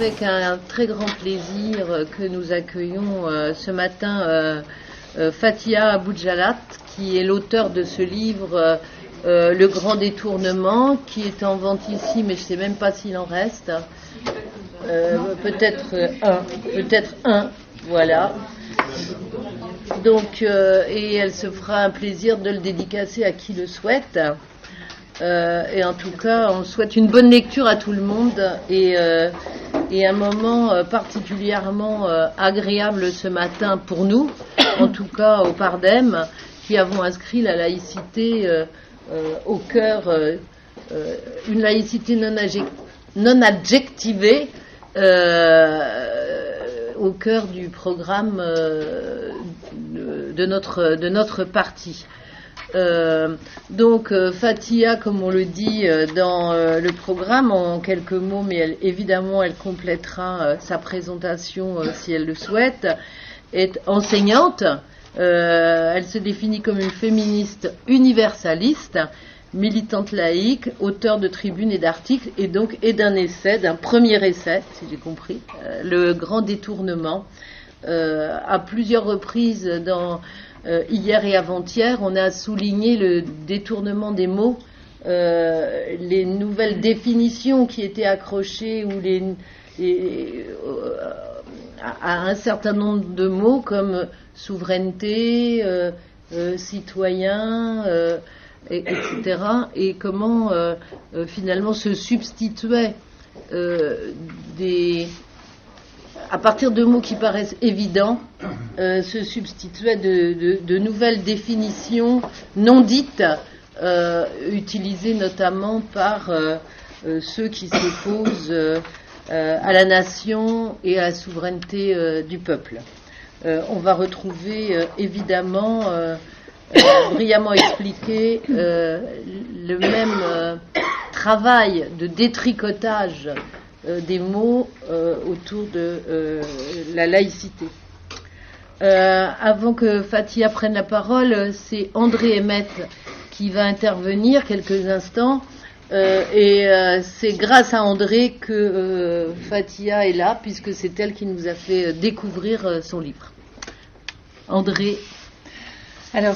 avec un très grand plaisir que nous accueillons ce matin Fathia Aboudjalat, qui est l'auteur de ce livre Le Grand Détournement, qui est en vente ici, mais je ne sais même pas s'il en reste. Peut-être un, voilà. Donc, et elle se fera un plaisir de le dédicacer à qui le souhaite. Et en tout cas, on souhaite une bonne lecture à tout le monde et un moment particulièrement agréable ce matin pour nous, en tout cas au Pardem, qui avons inscrit la laïcité au cœur, une laïcité non adjectivée au cœur du programme de notre parti. Donc Fathia, comme on le dit dans le programme en quelques mots, mais évidemment elle complétera sa présentation si elle le souhaite, est enseignante. Elle se définit comme une féministe universaliste, militante laïque, auteure de tribunes et d'articles, et donc d'un essai, d'un premier essai, si j'ai compris, Le Grand Détournement. À plusieurs reprises hier et avant-hier, on a souligné le détournement des mots, les nouvelles définitions qui étaient accrochées ou à un certain nombre de mots comme souveraineté, citoyen, etc. Et comment finalement se substituaient à partir de mots qui paraissent évidents, se substituaient de nouvelles définitions non dites, utilisées notamment par ceux qui s'opposent à la nation et à la souveraineté du peuple. On va retrouver évidemment, brillamment expliqué, le même travail de détricotage des mots autour de la laïcité. Avant que Fathia prenne la parole, c'est André Emmett qui va intervenir quelques instants, et c'est grâce à André que Fathia est là, puisque c'est elle qui nous a fait découvrir son livre. André. Alors,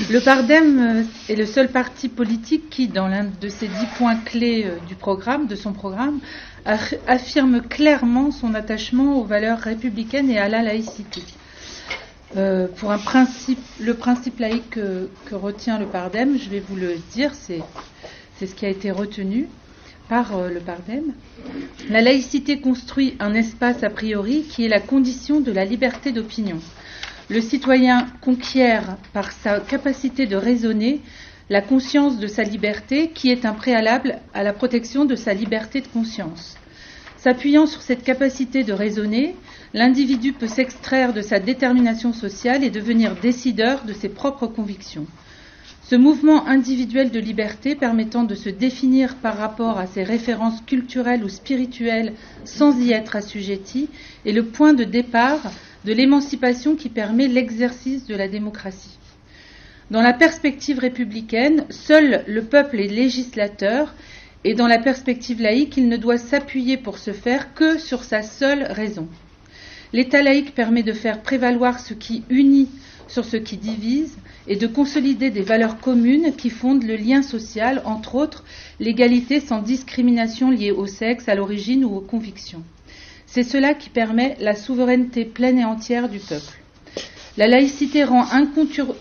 le Pardem est le seul parti politique qui, dans l'un de ses 10 points clés de son programme, affirme clairement son attachement aux valeurs républicaines et à la laïcité. Pour le principe laïque que retient le Pardem, je vais vous le dire, c'est ce qui a été retenu par le Pardem. La laïcité construit un espace a priori qui est la condition de la liberté d'opinion. Le citoyen conquiert par sa capacité de raisonner la conscience de sa liberté qui est un préalable à la protection de sa liberté de conscience. S'appuyant sur cette capacité de raisonner, l'individu peut s'extraire de sa détermination sociale et devenir décideur de ses propres convictions. Ce mouvement individuel de liberté permettant de se définir par rapport à ses références culturelles ou spirituelles sans y être assujetti est le point de départ de l'émancipation qui permet l'exercice de la démocratie. Dans la perspective républicaine, seul le peuple est législateur, et dans la perspective laïque, il ne doit s'appuyer pour ce faire que sur sa seule raison. L'État laïque permet de faire prévaloir ce qui unit sur ce qui divise et de consolider des valeurs communes qui fondent le lien social, entre autres l'égalité sans discrimination liée au sexe, à l'origine ou aux convictions. C'est cela qui permet la souveraineté pleine et entière du peuple. La laïcité rend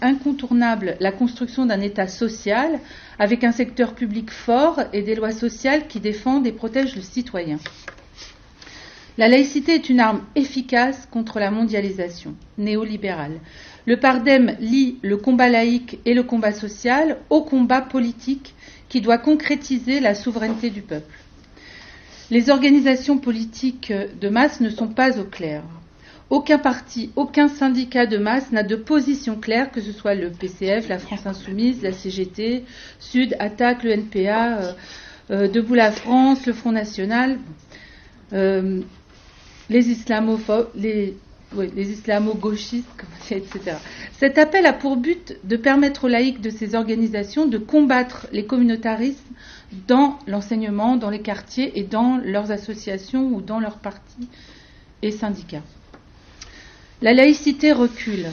incontournable la construction d'un État social avec un secteur public fort et des lois sociales qui défendent et protègent le citoyen. La laïcité est une arme efficace contre la mondialisation néolibérale. Le Pardem lie le combat laïque et le combat social au combat politique qui doit concrétiser la souveraineté du peuple. Les organisations politiques de masse ne sont pas au clair. Aucun parti, aucun syndicat de masse n'a de position claire, que ce soit le PCF, la France Insoumise, la CGT, Sud, Attaque, le NPA, Debout la France, le Front National, les islamophobes, les islamo-gauchistes, etc. Cet appel a pour but de permettre aux laïcs de ces organisations de combattre les communautarismes dans l'enseignement, dans les quartiers et dans leurs associations ou dans leurs partis et syndicats. La laïcité recule.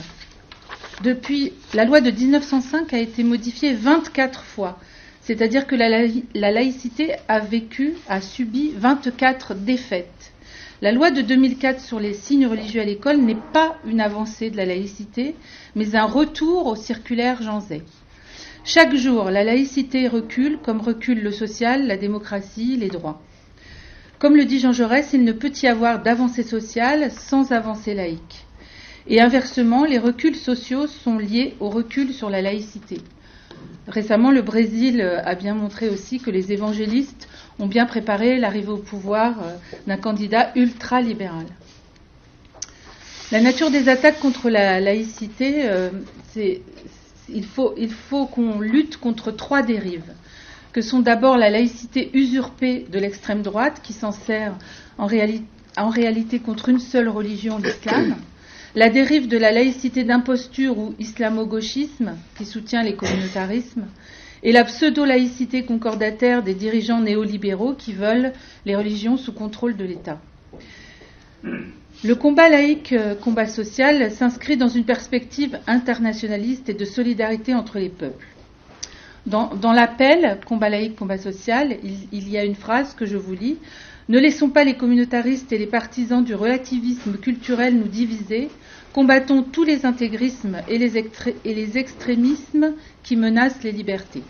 Depuis, la loi de 1905 a été modifiée 24 fois, c'est-à-dire que la laïcité a subi 24 défaites. La loi de 2004 sur les signes religieux à l'école n'est pas une avancée de la laïcité, mais un retour au circulaire Jean Zay. Chaque jour, la laïcité recule, comme recule le social, la démocratie, les droits. Comme le dit Jean Jaurès, il ne peut y avoir d'avancée sociale sans avancée laïque. Et inversement, les reculs sociaux sont liés au recul sur la laïcité. Récemment, le Brésil a bien montré aussi que les évangélistes ont bien préparé l'arrivée au pouvoir d'un candidat ultra-libéral. La nature des attaques contre la laïcité, il faut qu'on lutte contre 3 dérives, que sont d'abord la laïcité usurpée de l'extrême droite, qui s'en sert en réalité contre une seule religion, l'islam, la dérive de la laïcité d'imposture ou islamo-gauchisme, qui soutient les communautarismes, et la pseudo-laïcité concordataire des dirigeants néolibéraux qui veulent les religions sous contrôle de l'État. Le combat laïque, combat social, s'inscrit dans une perspective internationaliste et de solidarité entre les peuples. Dans l'appel « Combat laïque, combat social », il y a une phrase que je vous lis. « Ne laissons pas les communautaristes et les partisans du relativisme culturel nous diviser. Combattons tous les intégrismes et les extrémismes qui menacent les libertés. »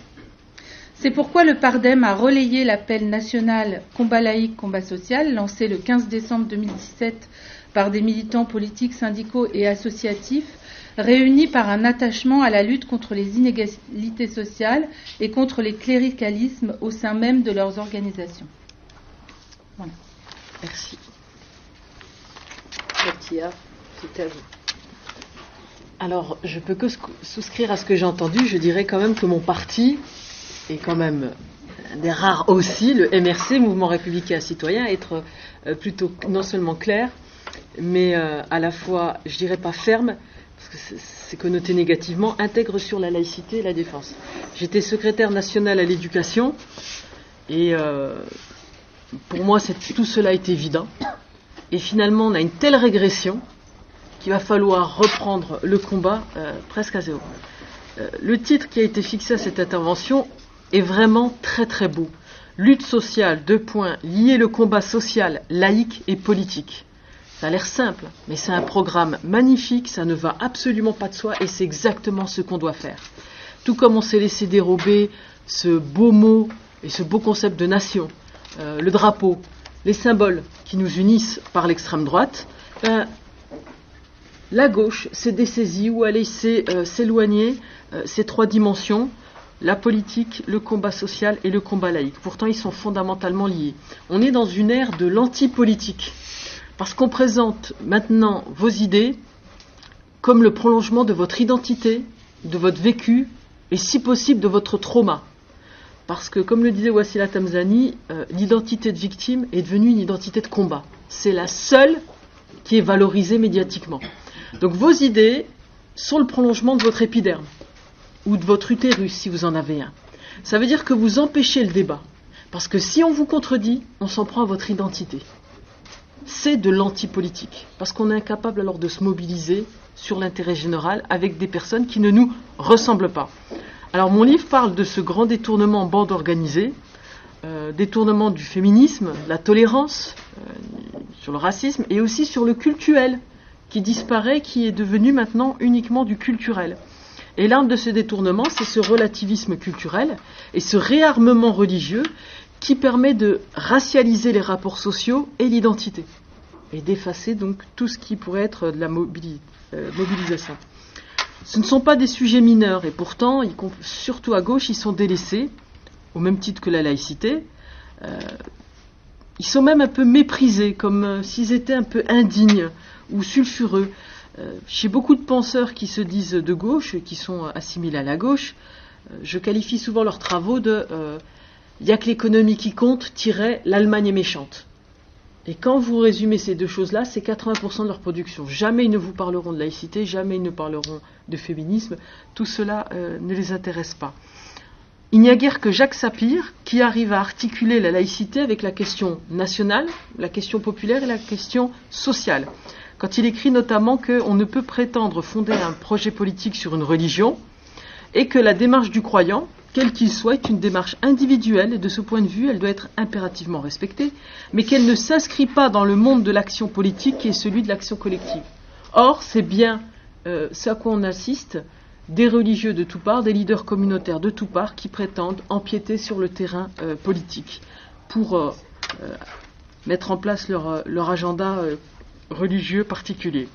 C'est pourquoi le Pardem a relayé l'appel national « Combat laïque, combat social » lancé le 15 décembre 2017 par des militants politiques, syndicaux et associatifs, réunis par un attachement à la lutte contre les inégalités sociales et contre les cléricalismes au sein même de leurs organisations. Voilà. Merci. Katia, c'est à vous. Alors, je peux que souscrire à ce que j'ai entendu. Je dirais quand même que mon parti est quand même un des rares aussi, le MRC, Mouvement Républicain Citoyen, à être plutôt non seulement clair, mais à la fois, je dirais pas ferme, parce que c'est connoté négativement, intègre sur la laïcité et la défense. J'étais secrétaire national à l'éducation, et pour moi, tout cela est évident. Et finalement, on a une telle régression qu'il va falloir reprendre le combat presque à zéro. Le titre qui a été fixé à cette intervention est vraiment très très beau. Lutte sociale, lier le combat social, laïque et politique. Ça a l'air simple, mais c'est un programme magnifique, ça ne va absolument pas de soi et c'est exactement ce qu'on doit faire. Tout comme on s'est laissé dérober ce beau mot et ce beau concept de nation, le drapeau, les symboles qui nous unissent par l'extrême droite, la gauche s'est dessaisie ou a laissé s'éloigner ces 3 dimensions, la politique, le combat social et le combat laïque. Pourtant, ils sont fondamentalement liés. On est dans une ère de l'anti-politique, parce qu'on présente maintenant vos idées comme le prolongement de votre identité, de votre vécu, et si possible de votre trauma. Parce que, comme le disait Wassila Tamzani, l'identité de victime est devenue une identité de combat. C'est la seule qui est valorisée médiatiquement. Donc vos idées sont le prolongement de votre épiderme, ou de votre utérus, si vous en avez un. Ça veut dire que vous empêchez le débat. Parce que si on vous contredit, on s'en prend à votre identité. C'est de l'antipolitique. Parce qu'on est incapable alors de se mobiliser sur l'intérêt général avec des personnes qui ne nous ressemblent pas. Alors mon livre parle de ce grand détournement en bande organisée, détournement du féminisme, la tolérance, sur le racisme, et aussi sur le cultuel, qui disparaît, qui est devenu maintenant uniquement du culturel. Et l'arme de ce détournement, c'est ce relativisme culturel et ce réarmement religieux qui permet de racialiser les rapports sociaux et l'identité, et d'effacer donc tout ce qui pourrait être de la mobilisation. Ce ne sont pas des sujets mineurs, et pourtant, surtout à gauche, ils sont délaissés, au même titre que la laïcité. Ils sont même un peu méprisés, comme s'ils étaient un peu indignes ou sulfureux. Chez beaucoup de penseurs qui se disent de gauche, qui sont assimilés à la gauche, je qualifie souvent leurs travaux de « il n'y a que l'économie qui compte, l'Allemagne est méchante ». Et quand vous résumez ces deux choses-là, c'est 80% de leur production. Jamais ils ne vous parleront de laïcité, jamais ils ne parleront de féminisme. Tout cela ne les intéresse pas. Il n'y a guère que Jacques Sapir qui arrive à articuler la laïcité avec la question nationale, la question populaire et la question sociale. Quand il écrit notamment qu'on ne peut prétendre fonder un projet politique sur une religion et que la démarche du croyant, quel qu'il soit, est une démarche individuelle et de ce point de vue, elle doit être impérativement respectée, mais qu'elle ne s'inscrit pas dans le monde de l'action politique qui est celui de l'action collective. Or, c'est bien ce à quoi on assiste, des religieux de tout part, des leaders communautaires de tout part qui prétendent empiéter sur le terrain politique pour mettre en place leur agenda religieux particulier.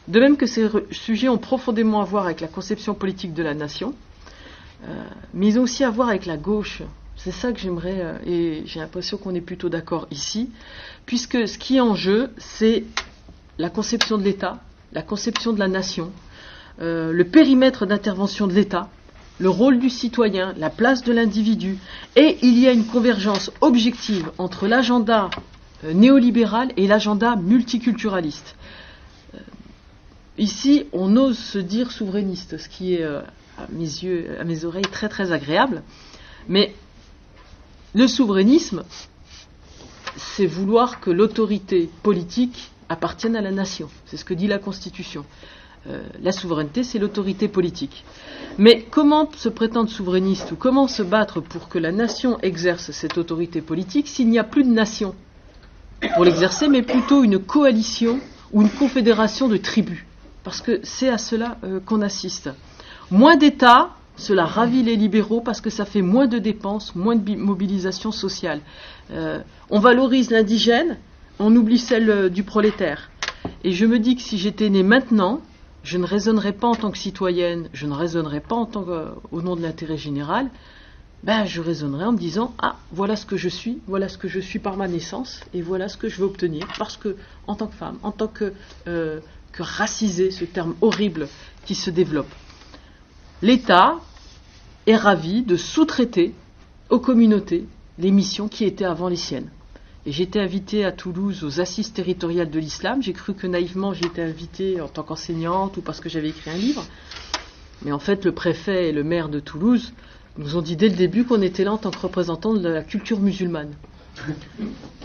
De même que ces sujets ont profondément à voir avec la conception politique de la nation, mais ils ont aussi à voir avec la gauche. C'est ça que j'aimerais, et j'ai l'impression qu'on est plutôt d'accord ici, puisque ce qui est en jeu, c'est la conception de l'État, la conception de la nation, le périmètre d'intervention de l'État, le rôle du citoyen, la place de l'individu, et il y a une convergence objective entre l'agenda néolibéral et l'agenda multiculturaliste. Ici, on ose se dire souverainiste, ce qui est, à mes yeux, à mes oreilles, très très agréable. Mais le souverainisme, c'est vouloir que l'autorité politique appartienne à la nation. C'est ce que dit la Constitution. La souveraineté, c'est l'autorité politique. Mais comment se prétendre souverainiste ou comment se battre pour que la nation exerce cette autorité politique s'il n'y a plus de nation pour l'exercer, mais plutôt une coalition ou une confédération de tribus? Parce que c'est à cela qu'on assiste. Moins d'État, cela ravit les libéraux parce que ça fait moins de dépenses, moins de mobilisation sociale. On valorise l'indigène, on oublie celle du prolétaire. Et je me dis que si j'étais née maintenant, je ne raisonnerais pas en tant que citoyenne, je ne raisonnerais pas au nom de l'intérêt général, je raisonnerais en me disant, voilà ce que je suis par ma naissance, et voilà ce que je veux obtenir, parce que, en tant que femme, en tant que racisée, ce terme horrible qui se développe. L'État est ravi de sous-traiter aux communautés les missions qui étaient avant les siennes. Et j'étais invitée à Toulouse aux assises territoriales de l'islam. J'ai cru que naïvement j'étais invitée en tant qu'enseignante ou parce que j'avais écrit un livre. Mais en fait, le préfet et le maire de Toulouse nous ont dit dès le début qu'on était là en tant que représentants de la culture musulmane.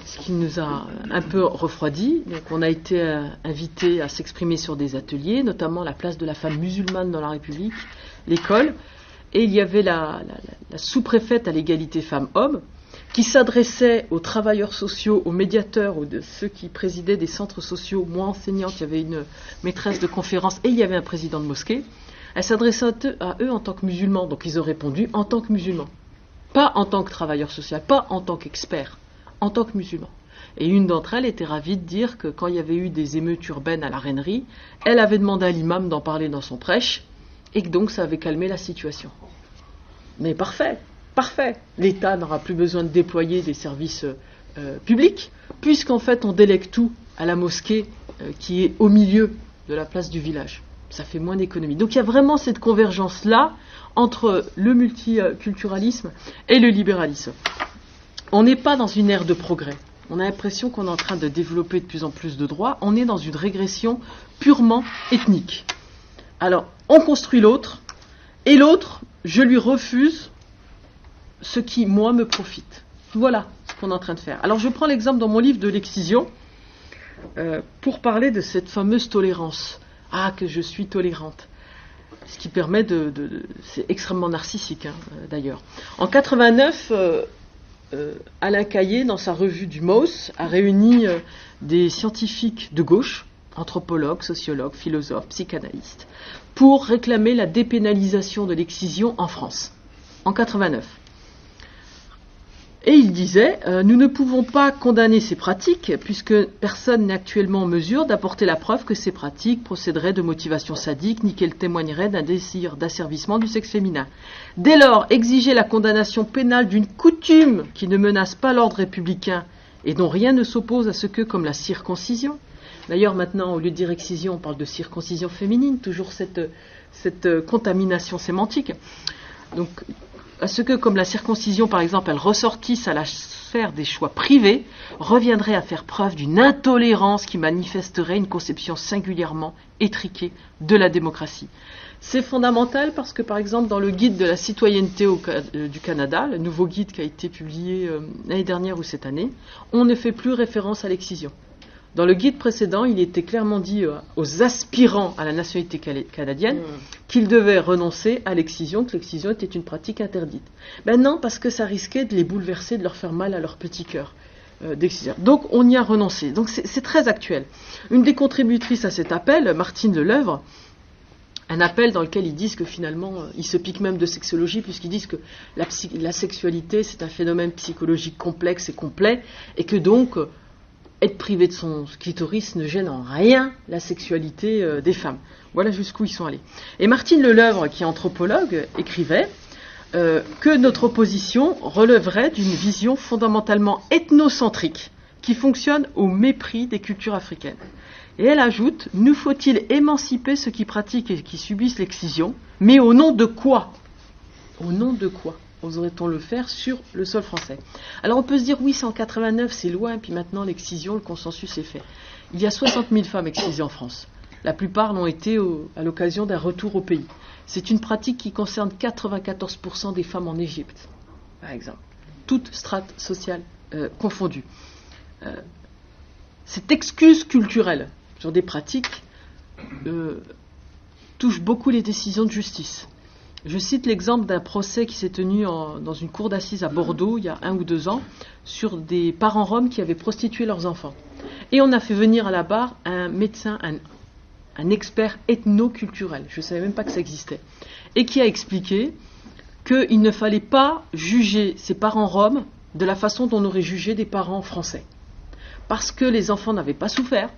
Ce qui nous a un peu refroidi. Donc on a été invités à s'exprimer sur des ateliers, notamment la place de la femme musulmane dans la République, l'école. Et il y avait la sous-préfète à l'égalité femmes-hommes, qui s'adressait aux travailleurs sociaux, aux médiateurs, ou de ceux qui présidaient des centres sociaux, moi enseignante, il y avait une maîtresse de conférence et il y avait un président de mosquée. Elle s'adressait à eux en tant que musulmans, donc ils ont répondu en tant que musulmans. Pas en tant que travailleur social, pas en tant qu'expert, en tant que musulmans. Et une d'entre elles était ravie de dire que quand il y avait eu des émeutes urbaines à la Reinerie, elle avait demandé à l'imam d'en parler dans son prêche, et que donc ça avait calmé la situation. Mais parfait. L'État n'aura plus besoin de déployer des services publics, puisqu'en fait on délègue tout à la mosquée qui est au milieu de la place du village. Ça fait moins d'économie. Donc il y a vraiment cette convergence-là entre le multiculturalisme et le libéralisme. On n'est pas dans une ère de progrès. On a l'impression qu'on est en train de développer de plus en plus de droits. On est dans une régression purement ethnique. Alors, on construit l'autre, et l'autre, je lui refuse ce qui, moi, me profite. Voilà ce qu'on est en train de faire. Alors, je prends l'exemple dans mon livre de l'excision pour parler de cette fameuse tolérance. Que je suis tolérante. Ce qui permet c'est extrêmement narcissique, d'ailleurs. En 89, Alain Caillé, dans sa revue du MOS, a réuni des scientifiques de gauche, anthropologues, sociologues, philosophes, psychanalystes, pour réclamer la dépénalisation de l'excision en France, en 89. Et il disait, nous ne pouvons pas condamner ces pratiques, puisque personne n'est actuellement en mesure d'apporter la preuve que ces pratiques procéderaient de motivation sadique, ni qu'elles témoigneraient d'un désir d'asservissement du sexe féminin. Dès lors, exiger la condamnation pénale d'une coutume qui ne menace pas l'ordre républicain et dont rien ne s'oppose à ce que, comme la circoncision, d'ailleurs maintenant, au lieu de dire excision, on parle de circoncision féminine, toujours cette contamination sémantique. Donc, à ce que, comme la circoncision, par exemple, elle ressortisse à la faire des choix privés reviendrait à faire preuve d'une intolérance qui manifesterait une conception singulièrement étriquée de la démocratie. C'est fondamental parce que, par exemple, dans le guide de la citoyenneté du Canada, le nouveau guide qui a été publié l'année dernière ou cette année, on ne fait plus référence à l'excision. Dans le guide précédent, il était clairement dit aux aspirants à la nationalité canadienne qu'ils devaient renoncer à l'excision, que l'excision était une pratique interdite. Ben non, parce que ça risquait de les bouleverser, de leur faire mal à leur petit cœur d'excision. Donc on y a renoncé. Donc c'est très actuel. Une des contributrices à cet appel, Martine Leleuvre, un appel dans lequel ils disent que finalement, ils se piquent même de sexologie, puisqu'ils disent que la sexualité, c'est un phénomène psychologique complexe et complet, et que donc, être privé de son clitoris ne gêne en rien la sexualité des femmes. Voilà jusqu'où ils sont allés. Et Martine Leleuvre, qui est anthropologue, écrivait que notre opposition releverait d'une vision fondamentalement ethnocentrique, qui fonctionne au mépris des cultures africaines. Et elle ajoute, nous faut-il émanciper ceux qui pratiquent et qui subissent l'excision, mais au nom de quoi ? Au nom de quoi oserait-on le faire sur le sol français ? Alors on peut se dire, oui, c'est en 89, c'est loin, puis maintenant l'excision, le consensus est fait. Il y a 60 000 femmes excisées en France. La plupart l'ont été à l'occasion d'un retour au pays. C'est une pratique qui concerne 94% des femmes en Égypte, par exemple. Toutes strates sociales confondues. Cette excuse culturelle sur des pratiques touche beaucoup les décisions de justice. Je cite l'exemple d'un procès qui s'est tenu dans une cour d'assises à Bordeaux il y a 1 ou 2 ans sur des parents roms qui avaient prostitué leurs enfants. Et on a fait venir à la barre un médecin, un expert ethno-culturel, je ne savais même pas que ça existait, et qui a expliqué qu'il ne fallait pas juger ces parents roms de la façon dont on aurait jugé des parents français. Parce que les enfants n'avaient pas souffert,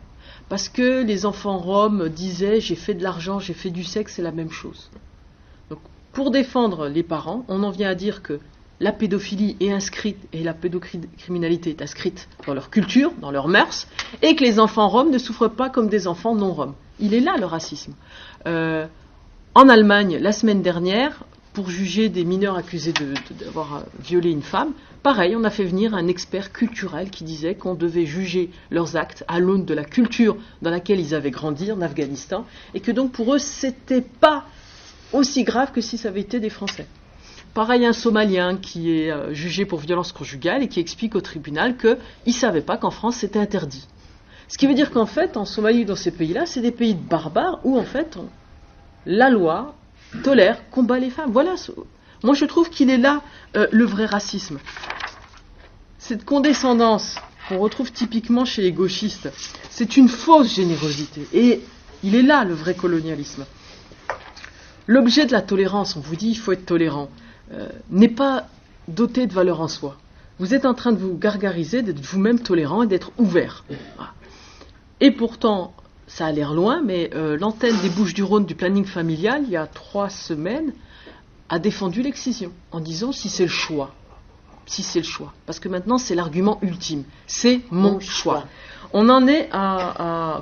parce que les enfants roms disaient « j'ai fait de l'argent, j'ai fait du sexe, c'est la même chose ». Donc, pour défendre les parents, on en vient à dire que la pédophilie est inscrite et la pédocriminalité est inscrite dans leur culture, dans leurs mœurs, et que les enfants roms ne souffrent pas comme des enfants non roms. Il est là le racisme. En Allemagne, la semaine dernière, pour juger des mineurs accusés d'avoir violé une femme, pareil, on a fait venir un expert culturel qui disait qu'on devait juger leurs actes à l'aune de la culture dans laquelle ils avaient grandi en Afghanistan, et que donc pour eux, c'était pas aussi grave que si ça avait été des Français. Pareil, un Somalien qui est jugé pour violence conjugale et qui explique au tribunal qu'il ne savait pas qu'en France c'était interdit. Ce qui veut dire qu'en fait, en Somalie, dans ces pays-là, c'est des pays de barbares où en fait, la loi tolère, combat les femmes. Voilà. Moi, je trouve qu'il est là le vrai racisme. Cette condescendance qu'on retrouve typiquement chez les gauchistes, c'est une fausse générosité. Et il est là le vrai colonialisme. L'objet de la tolérance, on vous dit il faut être tolérant, n'est pas doté de valeur en soi. Vous êtes en train de vous gargariser, d'être vous-même tolérant et d'être ouvert. Voilà. Et pourtant, ça a l'air loin, mais l'antenne des Bouches-du-Rhône du planning familial, il y a 3 semaines, a défendu l'excision, en disant si c'est le choix. Si c'est le choix. Parce que maintenant, c'est l'argument ultime. C'est mon choix. On en est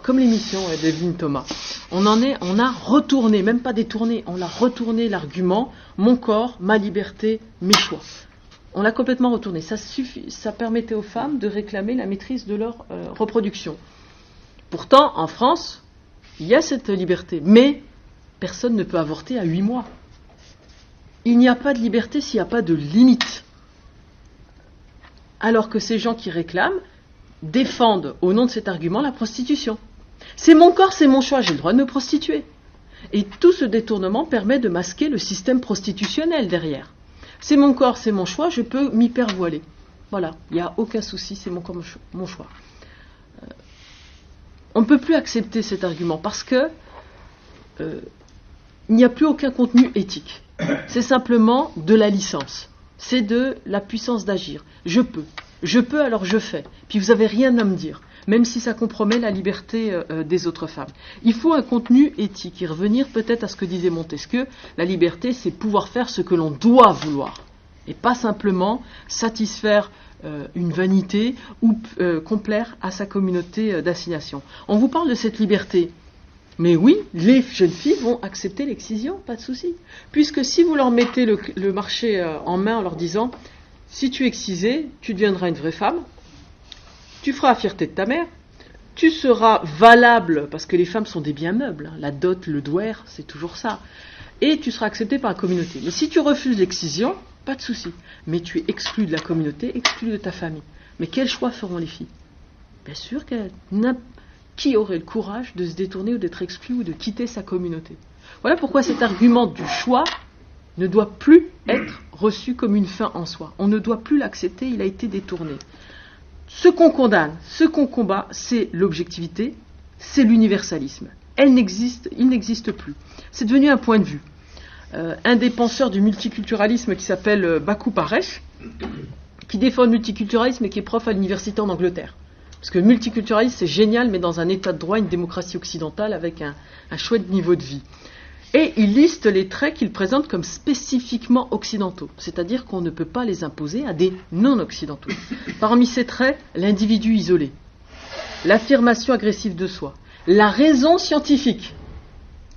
comme l'émission d'Evelyne Thomas, on a retourné, même pas détourné, on a retourné l'argument, mon corps, ma liberté, mes choix. On l'a complètement retourné. Ça permettait aux femmes de réclamer la maîtrise de leur reproduction. Pourtant, en France, il y a cette liberté, mais personne ne peut avorter à 8 mois. Il n'y a pas de liberté s'il n'y a pas de limite. Alors que ces gens qui réclament défendent, au nom de cet argument, la prostitution. C'est mon corps, c'est mon choix, j'ai le droit de me prostituer. Et tout ce détournement permet de masquer le système prostitutionnel derrière. C'est mon corps, c'est mon choix, je peux m'hypervoiler. Voilà, il n'y a aucun souci, c'est mon corps, mon choix. On ne peut plus accepter cet argument parce que il n'y a plus aucun contenu éthique. C'est simplement de la licence. C'est de la puissance d'agir. Je peux, alors je fais. Puis vous n'avez rien à me dire, même si ça compromet la liberté des autres femmes. Il faut un contenu éthique et revenir peut-être à ce que disait Montesquieu. La liberté, c'est pouvoir faire ce que l'on doit vouloir, et pas simplement satisfaire une vanité ou complaire à sa communauté d'assignation. On vous parle de cette liberté. Mais oui, les jeunes filles vont accepter l'excision, pas de souci. Puisque si vous leur mettez le marché en main en leur disant si tu es excisée, tu deviendras une vraie femme, tu feras la fierté de ta mère, tu seras valable, parce que les femmes sont des biens meubles, la dot, le douaire, c'est toujours ça, et tu seras acceptée par la communauté. Mais si tu refuses l'excision, pas de souci, mais tu es exclu de la communauté, exclu de ta famille. Mais quel choix feront les filles? Bien sûr qui aurait le courage de se détourner ou d'être exclu ou de quitter sa communauté? Voilà pourquoi cet argument du choix ne doit plus être reçu comme une fin en soi. On ne doit plus l'accepter, il a été détourné. Ce qu'on condamne, ce qu'on combat, c'est l'objectivité, c'est l'universalisme. Il n'existe plus. C'est devenu un point de vue. Un des penseurs du multiculturalisme qui s'appelle Bakou Paresh, qui défend le multiculturalisme et qui est prof à l'université en Angleterre. Parce que le multiculturalisme, c'est génial, mais dans un état de droit, une démocratie occidentale avec un chouette niveau de vie. Et il liste les traits qu'il présente comme spécifiquement occidentaux, c'est-à-dire qu'on ne peut pas les imposer à des non-occidentaux. Parmi ces traits, l'individu isolé, l'affirmation agressive de soi, la raison scientifique.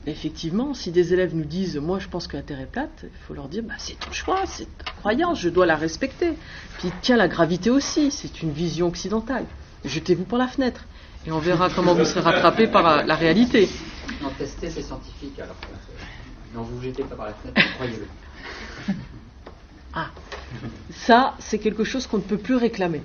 Effectivement, si des élèves nous disent « moi je pense que la Terre est plate », il faut leur dire « c'est ton choix, c'est ta croyance, je dois la respecter ». Puis tiens, la gravité aussi, c'est une vision occidentale. Jetez-vous par la fenêtre et on verra comment vous serez rattrapé par la réalité. Non, tester, c'est scientifique, alors non, vous ne jetez pas par la fenêtre, croyez-le. Ah, ça, c'est quelque chose qu'on ne peut plus réclamer.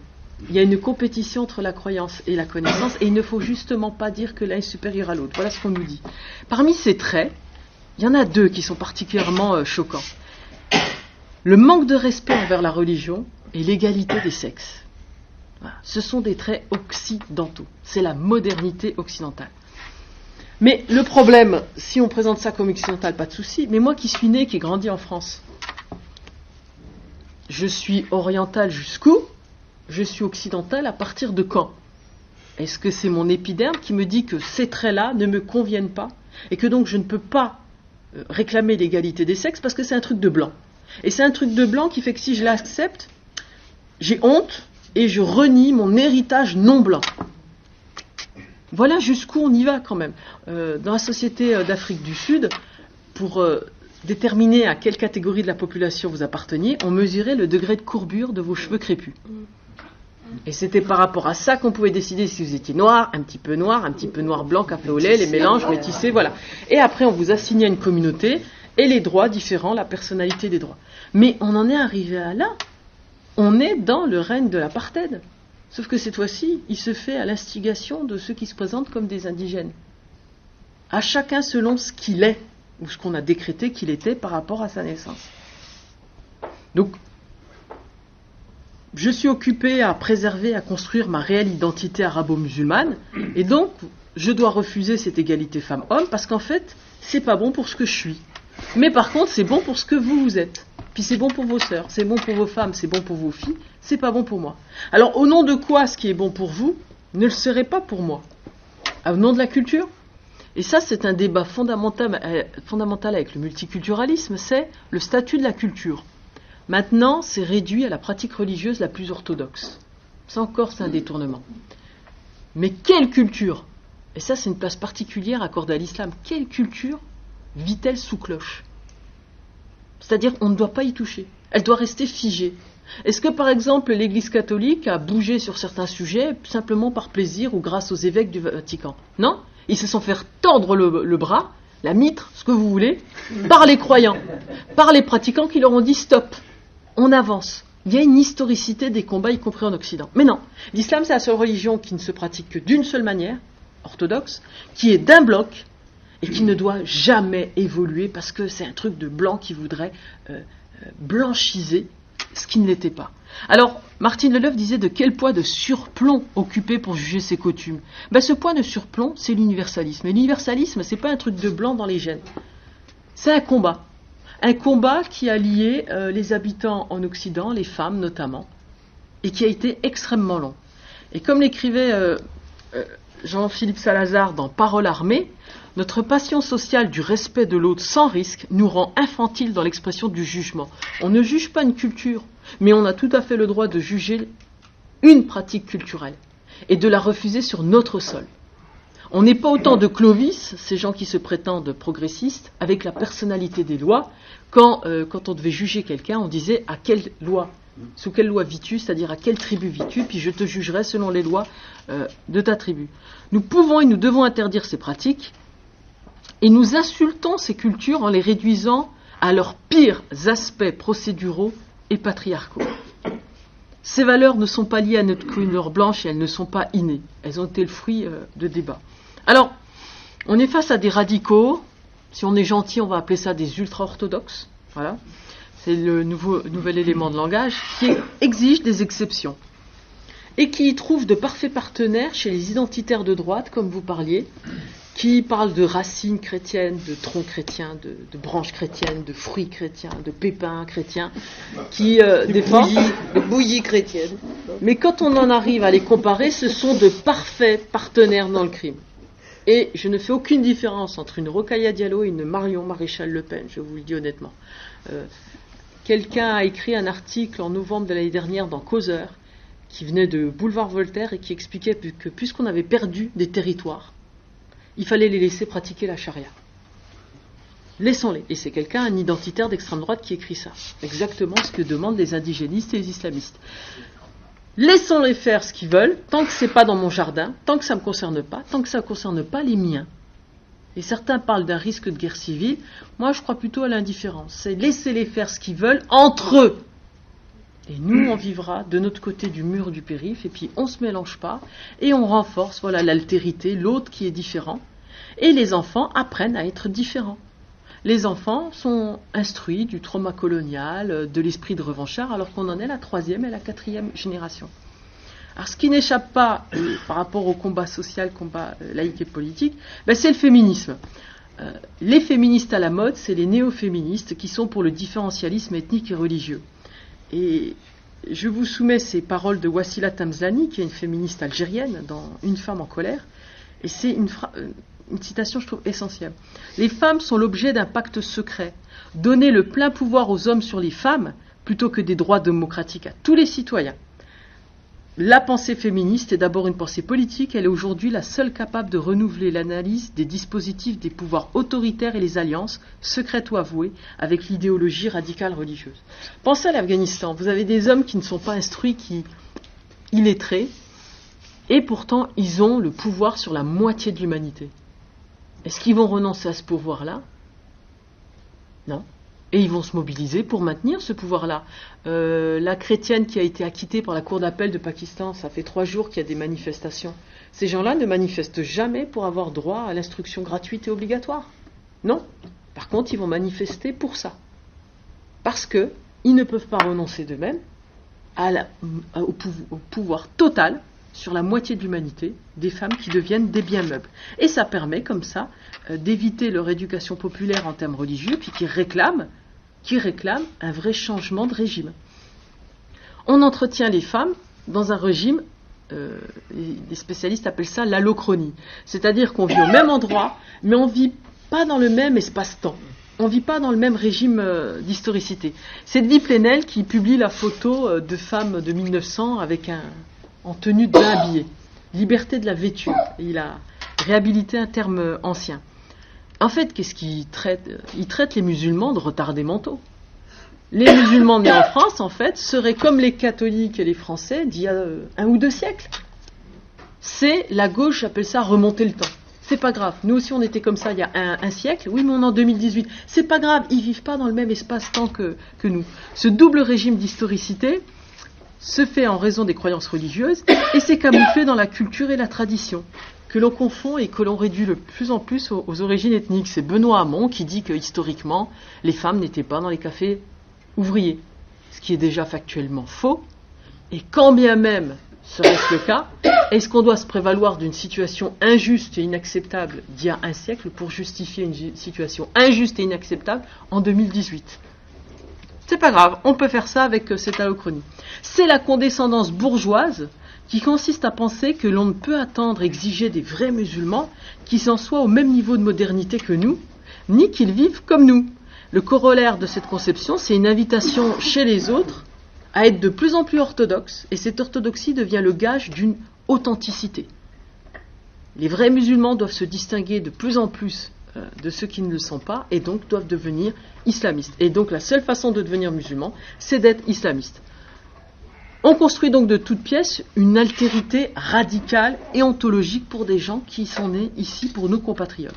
Il y a une compétition entre la croyance et la connaissance, et il ne faut justement pas dire que l'un est supérieur à l'autre. Voilà ce qu'on nous dit. Parmi ces traits, il y en a deux qui sont particulièrement choquants. Le manque de respect envers la religion et l'égalité des sexes. Voilà. Ce sont des traits occidentaux. C'est la modernité occidentale. Mais le problème, si on présente ça comme occidental, pas de souci. Mais moi qui suis né, qui ai grandi en France, je suis oriental jusqu'où? Je suis occidental à partir de quand? Est-ce que c'est mon épiderme qui me dit que ces traits-là ne me conviennent pas et que donc je ne peux pas réclamer l'égalité des sexes parce que c'est un truc de blanc? Et c'est un truc de blanc qui fait que si je l'accepte, j'ai honte et je renie mon héritage non blanc. Voilà jusqu'où on y va quand même. Dans la société d'Afrique du Sud, pour déterminer à quelle catégorie de la population vous apparteniez, on mesurait le degré de courbure de vos cheveux crépus. Et c'était par rapport à ça qu'on pouvait décider si vous étiez noir, un petit peu noir blanc, café au lait, les mélanges, métissés, voilà. Et après, on vous assignait une communauté et les droits différents, la personnalité des droits. Mais on en est arrivé à là. On est dans le règne de l'apartheid. Sauf que cette fois-ci, il se fait à l'instigation de ceux qui se présentent comme des indigènes. À chacun selon ce qu'il est, ou ce qu'on a décrété qu'il était par rapport à sa naissance. Donc, je suis occupé à préserver, à construire ma réelle identité arabo-musulmane, et donc, je dois refuser cette égalité femmes-hommes, parce qu'en fait, c'est pas bon pour ce que je suis. Mais par contre, c'est bon pour ce que vous êtes. Puis c'est bon pour vos sœurs, c'est bon pour vos femmes, c'est bon pour vos filles, c'est pas bon pour moi. Alors, au nom de quoi ce qui est bon pour vous ne le serait pas pour moi? Au nom de la culture? Et ça, c'est un débat fondamental avec le multiculturalisme, c'est le statut de la culture. Maintenant, c'est réduit à la pratique religieuse la plus orthodoxe. Ça encore, c'est un détournement. Mais quelle culture? Et ça, c'est une place particulière accordée à l'islam. Quelle culture vit-elle sous cloche? C'est-à-dire, on ne doit pas y toucher. Elle doit rester figée. Est-ce que, par exemple, l'Église catholique a bougé sur certains sujets simplement par plaisir ou grâce aux évêques du Vatican? Non. Ils se sont fait tordre le bras, la mitre, ce que vous voulez, par les croyants, par les pratiquants qui leur ont dit stop, on avance. Il y a une historicité des combats, y compris en Occident. Mais non, l'islam, c'est la seule religion qui ne se pratique que d'une seule manière, orthodoxe, qui est d'un bloc et qui ne doit jamais évoluer parce que c'est un truc de blanc qui voudrait blanchiser ce qui ne l'était pas. Alors, Martine Leleuf disait de quel poids de surplomb occuper pour juger ses coutumes. Ce poids de surplomb, c'est l'universalisme. Et l'universalisme, c'est pas un truc de blanc dans les gènes. C'est un combat. Un combat qui a lié les habitants en Occident, les femmes notamment, et qui a été extrêmement long. Et comme l'écrivait Jean-Philippe Salazar dans Parole armée, notre passion sociale du respect de l'autre sans risque nous rend infantiles dans l'expression du jugement. On ne juge pas une culture, mais on a tout à fait le droit de juger une pratique culturelle et de la refuser sur notre sol. On n'est pas autant de Clovis, ces gens qui se prétendent progressistes, avec la personnalité des lois. Quand on devait juger quelqu'un, on disait à quelle loi Sous quelle loi vis-tu, c'est-à-dire à quelle tribu vis-tu, puis je te jugerai selon les lois de ta tribu. Nous pouvons et nous devons interdire ces pratiques, et nous insultons ces cultures en les réduisant à leurs pires aspects procéduraux et patriarcaux. Ces valeurs ne sont pas liées à notre couleur blanche et elles ne sont pas innées. Elles ont été le fruit de débats. Alors, on est face à des radicaux. Si on est gentil, on va appeler ça des ultra-orthodoxes. Voilà. C'est le nouvel élément de langage qui exige des exceptions. Et qui y trouve de parfaits partenaires chez les identitaires de droite, comme vous parliez, qui parlent de racines chrétiennes, de troncs chrétiens, de branches chrétiennes, de fruits chrétiens, de pépins chrétiens, qui défendent de bouillie chrétienne. Mais quand on en arrive à les comparer, ce sont de parfaits partenaires dans le crime. Et je ne fais aucune différence entre une Rokhaya Diallo et une Marion Maréchal Le Pen, je vous le dis honnêtement. Quelqu'un a écrit un article en novembre de l'année dernière dans Causeur, qui venait de Boulevard Voltaire et qui expliquait que puisqu'on avait perdu des territoires, il fallait les laisser pratiquer la charia. Laissons-les. Et c'est quelqu'un, un identitaire d'extrême droite, qui écrit ça. Exactement ce que demandent les indigénistes et les islamistes. Laissons-les faire ce qu'ils veulent, tant que c'est pas dans mon jardin, tant que ça me concerne pas, tant que ça ne concerne pas les miens. Et certains parlent d'un risque de guerre civile. Moi, je crois plutôt à l'indifférence. C'est laissez-les faire ce qu'ils veulent entre eux. Et nous, on vivra de notre côté du mur du périph', et puis on ne se mélange pas, et on renforce l'altérité, l'autre qui est différent. Et les enfants apprennent à être différents. Les enfants sont instruits du trauma colonial, de l'esprit de revanchard, alors qu'on en est la 3e et la 4e génération. Alors ce qui n'échappe pas par rapport au combat social, combat laïque et politique, c'est le féminisme. Les féministes à la mode, c'est les néo-féministes qui sont pour le différentialisme ethnique et religieux. Et je vous soumets ces paroles de Wassila Tamzani, qui est une féministe algérienne, dans Une femme en colère, et c'est une citation, je trouve, essentielle. Les femmes sont l'objet d'un pacte secret. Donner le plein pouvoir aux hommes sur les femmes, plutôt que des droits démocratiques à tous les citoyens. La pensée féministe est d'abord une pensée politique, elle est aujourd'hui la seule capable de renouveler l'analyse des dispositifs des pouvoirs autoritaires et les alliances, secrètes ou avouées, avec l'idéologie radicale religieuse. Pensez à l'Afghanistan, vous avez des hommes qui ne sont pas instruits, illettrés, et pourtant ils ont le pouvoir sur la moitié de l'humanité. Est-ce qu'ils vont renoncer à ce pouvoir-là ? Non. Et ils vont se mobiliser pour maintenir ce pouvoir-là. La chrétienne qui a été acquittée par la cour d'appel de Pakistan, ça fait 3 jours qu'il y a des manifestations. Ces gens-là ne manifestent jamais pour avoir droit à l'instruction gratuite et obligatoire. Non. Par contre, ils vont manifester pour ça. Parce qu'ils ne peuvent pas renoncer d'eux-mêmes au pouvoir total sur la moitié de l'humanité, des femmes qui deviennent des biens meubles. Et ça permet, comme ça, d'éviter leur éducation populaire en termes religieux, puis qui réclament un vrai changement de régime. On entretient les femmes dans un régime, les spécialistes appellent ça l'allochronie. C'est-à-dire qu'on vit au même endroit, mais on ne vit pas dans le même espace-temps. On ne vit pas dans le même régime d'historicité. C'est Edwy Plenel qui publie la photo de femmes de 1900 en tenue de bain habillée. Liberté de la vêtue. Il a réhabilité un terme ancien. En fait, qu'est-ce qu'il traite ? Il traite les musulmans de retardés mentaux. Les musulmans nés en France, en fait, seraient comme les catholiques et les Français d'il y a 1 ou 2 siècles. C'est la gauche, j'appelle ça remonter le temps. C'est pas grave. Nous aussi, on était comme ça il y a un siècle. Oui, mais on est en 2018. C'est pas grave. Ils vivent pas dans le même espace-temps que nous. Ce double régime d'historicité se fait en raison des croyances religieuses et c'est camouflé dans la culture et la tradition, que l'on confond et que l'on réduit de plus en plus aux origines ethniques. C'est Benoît Hamon qui dit que historiquement, les femmes n'étaient pas dans les cafés ouvriers, ce qui est déjà factuellement faux. Et quand bien même serait-ce le cas, est-ce qu'on doit se prévaloir d'une situation injuste et inacceptable d'il y a un siècle pour justifier une situation injuste et inacceptable en 2018 ? C'est pas grave, on peut faire ça avec cette allochronie. C'est la condescendance bourgeoise qui consiste à penser que l'on ne peut attendre, exiger des vrais musulmans qu'ils en soient au même niveau de modernité que nous, ni qu'ils vivent comme nous. Le corollaire de cette conception, c'est une invitation chez les autres à être de plus en plus orthodoxe, et cette orthodoxie devient le gage d'une authenticité. Les vrais musulmans doivent se distinguer de plus en plus de ceux qui ne le sont pas, et donc doivent devenir islamistes. Et donc la seule façon de devenir musulman, c'est d'être islamiste. On construit donc de toutes pièces une altérité radicale et ontologique pour des gens qui sont nés ici, pour nos compatriotes.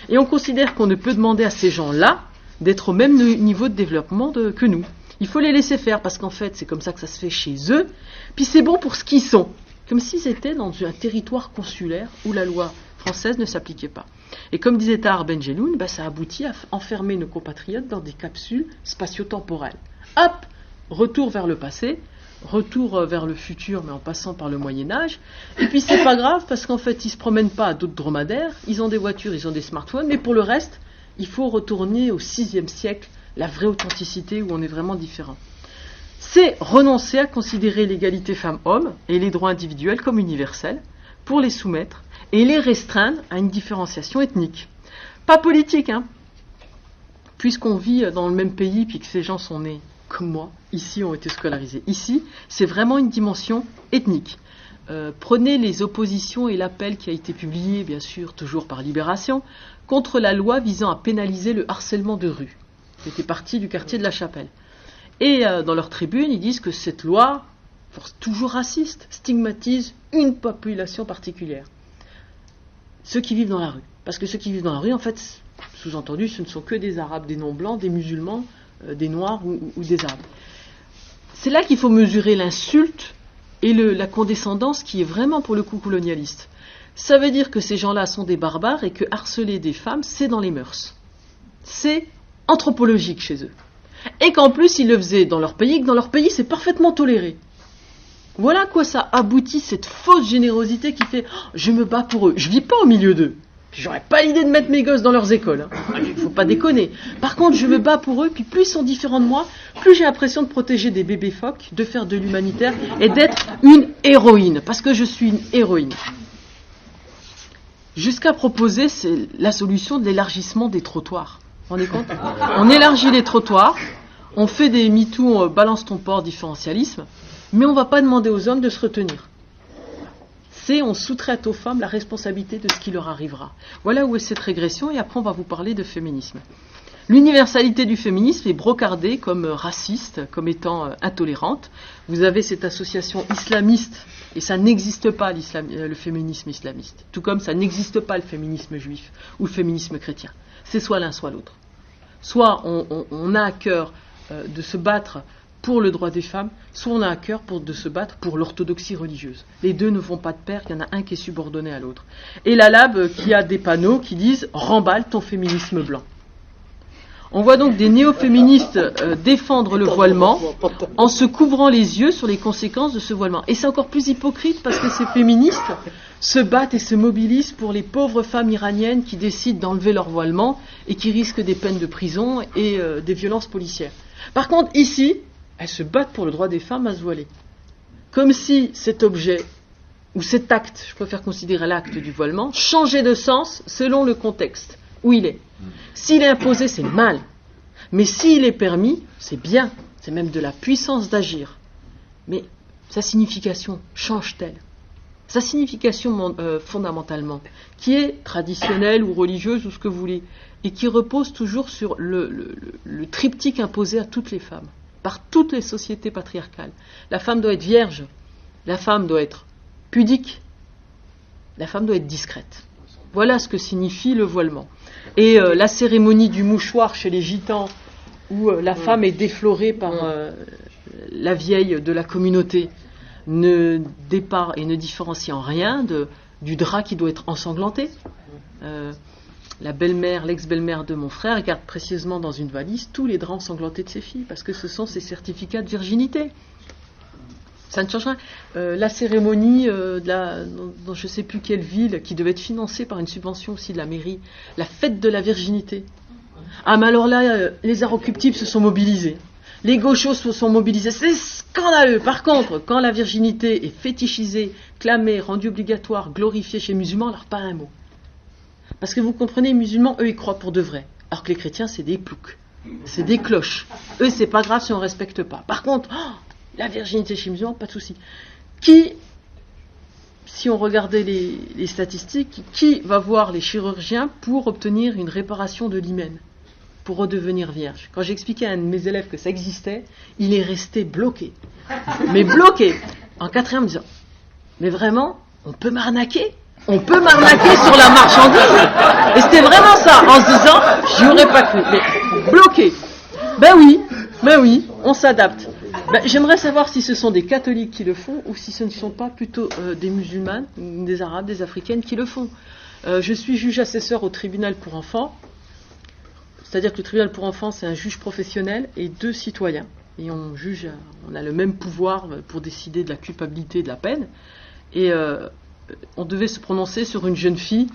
Et on considère qu'on ne peut demander à ces gens-là d'être au même niveau de développement que nous. Il faut les laisser faire, parce qu'en fait, c'est comme ça que ça se fait chez eux, puis c'est bon pour ce qu'ils sont, comme s'ils étaient dans un territoire consulaire où la loi française ne s'appliquait pas. Et comme disait Tahar Benjeloun, ça aboutit à enfermer nos compatriotes dans des capsules spatio-temporelles. Hop, retour vers le passé, retour vers le futur, mais en passant par le Moyen-Âge. Et puis c'est pas grave, parce qu'en fait, ils se promènent pas à d'autres dromadaires, ils ont des voitures, ils ont des smartphones, mais pour le reste, il faut retourner au VIe siècle, la vraie authenticité où on est vraiment différent. C'est renoncer à considérer l'égalité femmes-hommes et les droits individuels comme universels pour les soumettre et les restreindre à une différenciation ethnique. Pas politique, puisqu'on vit dans le même pays puis que ces gens sont nés comme moi, ici ont été scolarisés. Ici, c'est vraiment une dimension ethnique. Prenez les oppositions et l'appel qui a été publié, bien sûr, toujours par Libération, contre la loi visant à pénaliser le harcèlement de rue. C'était parti du quartier de la Chapelle. Et dans leur tribune, ils disent que cette loi, toujours raciste, stigmatise une population particulière. Ceux qui vivent dans la rue. Parce que ceux qui vivent dans la rue, en fait, sous-entendu, ce ne sont que des Arabes, des non-blancs, des musulmans, des Noirs ou des Arabes. C'est là qu'il faut mesurer l'insulte et la condescendance qui est vraiment pour le coup colonialiste. Ça veut dire que ces gens-là sont des barbares et que harceler des femmes, c'est dans les mœurs. C'est anthropologique chez eux. Et qu'en plus, ils le faisaient dans leur pays, et que dans leur pays, c'est parfaitement toléré. Voilà à quoi ça aboutit, cette fausse générosité qui fait « je me bats pour eux ». Je vis pas au milieu d'eux. J'aurais pas l'idée de mettre mes gosses dans leurs écoles. Il faut pas déconner. Par contre, je me bats pour eux, puis plus ils sont différents de moi, plus j'ai l'impression de protéger des bébés phoques, de faire de l'humanitaire et d'être une héroïne. Parce que je suis une héroïne. Jusqu'à proposer, c'est la solution de l'élargissement des trottoirs. Vous vous rendez compte ? On élargit les trottoirs, on fait des MeToo, balance ton port, différentialisme, mais on ne va pas demander aux hommes de se retenir. On sous-traite aux femmes la responsabilité de ce qui leur arrivera. Voilà où est cette régression, et après on va vous parler de féminisme. L'universalité du féminisme est brocardée comme raciste, comme étant intolérante. Vous avez cette association islamiste, et ça n'existe pas le féminisme islamiste, tout comme ça n'existe pas le féminisme juif ou le féminisme chrétien. C'est soit l'un, soit l'autre. Soit on a à cœur de se battre pour le droit des femmes, soit on a à cœur de se battre pour l'orthodoxie religieuse. Les deux ne vont pas de pair, il y en a un qui est subordonné à l'autre. Et la LAB qui a des panneaux qui disent « Remballe ton féminisme blanc ». On voit donc des néo-féministes défendre le voilement en se couvrant les yeux sur les conséquences de ce voilement. Et c'est encore plus hypocrite parce que ces féministes se battent et se mobilisent pour les pauvres femmes iraniennes qui décident d'enlever leur voilement et qui risquent des peines de prison et des violences policières. Par contre, ici, elles se battent pour le droit des femmes à se voiler. Comme si cet objet, ou cet acte, je préfère considérer l'acte du voilement, changeait de sens selon le contexte où il est. S'il est imposé, c'est mal. Mais s'il est permis, c'est bien. C'est même de la puissance d'agir. Mais sa signification change-t-elle ? Sa signification fondamentalement, qui est traditionnelle ou religieuse ou ce que vous voulez, et qui repose toujours sur le triptyque imposé à toutes les femmes, par toutes les sociétés patriarcales. La femme doit être vierge, la femme doit être pudique, la femme doit être discrète. Voilà ce que signifie le voilement. Et la cérémonie du mouchoir chez les gitans, où la femme est déflorée par la vieille de la communauté, ne départ et ne différencie en rien du drap qui doit être ensanglanté. La belle-mère, l'ex-belle-mère de mon frère garde précieusement dans une valise tous les draps ensanglantés de ses filles, parce que ce sont ses certificats de virginité. Ça ne change rien. La cérémonie dans je ne sais plus quelle ville, qui devait être financée par une subvention aussi de la mairie, la fête de la virginité. Ah, mais alors là, les inrecuptibles se sont mobilisés. Les gauchos se sont mobilisés. C'est scandaleux. Par contre, quand la virginité est fétichisée, clamée, rendue obligatoire, glorifiée chez les musulmans, alors pas un mot. Parce que vous comprenez, les musulmans, eux, ils croient pour de vrai. Alors que les chrétiens, c'est des ploucs. C'est des cloches. Eux, c'est pas grave si on ne respecte pas. Par contre, la virginité chez les musulmans, pas de souci. Si on regardait les statistiques, qui va voir les chirurgiens pour obtenir une réparation de l'hymen, pour redevenir vierge? Quand j'expliquais à un de mes élèves que ça existait, il est resté bloqué. Mais bloqué. En quatrième, en me disant, mais vraiment, on peut m'arnaquer sur la marchandise. Et c'était vraiment ça, en se disant, j'y aurais pas cru. Mais bloqué. Ben oui, on s'adapte. J'aimerais savoir si ce sont des catholiques qui le font ou si ce ne sont pas plutôt des musulmanes, des arabes, des africaines qui le font. Je suis juge assesseur au tribunal pour enfants. C'est-à-dire que le tribunal pour enfants, c'est un juge professionnel et 2 citoyens. Et on a le même pouvoir pour décider de la culpabilité et de la peine. Et on devait se prononcer sur une jeune fille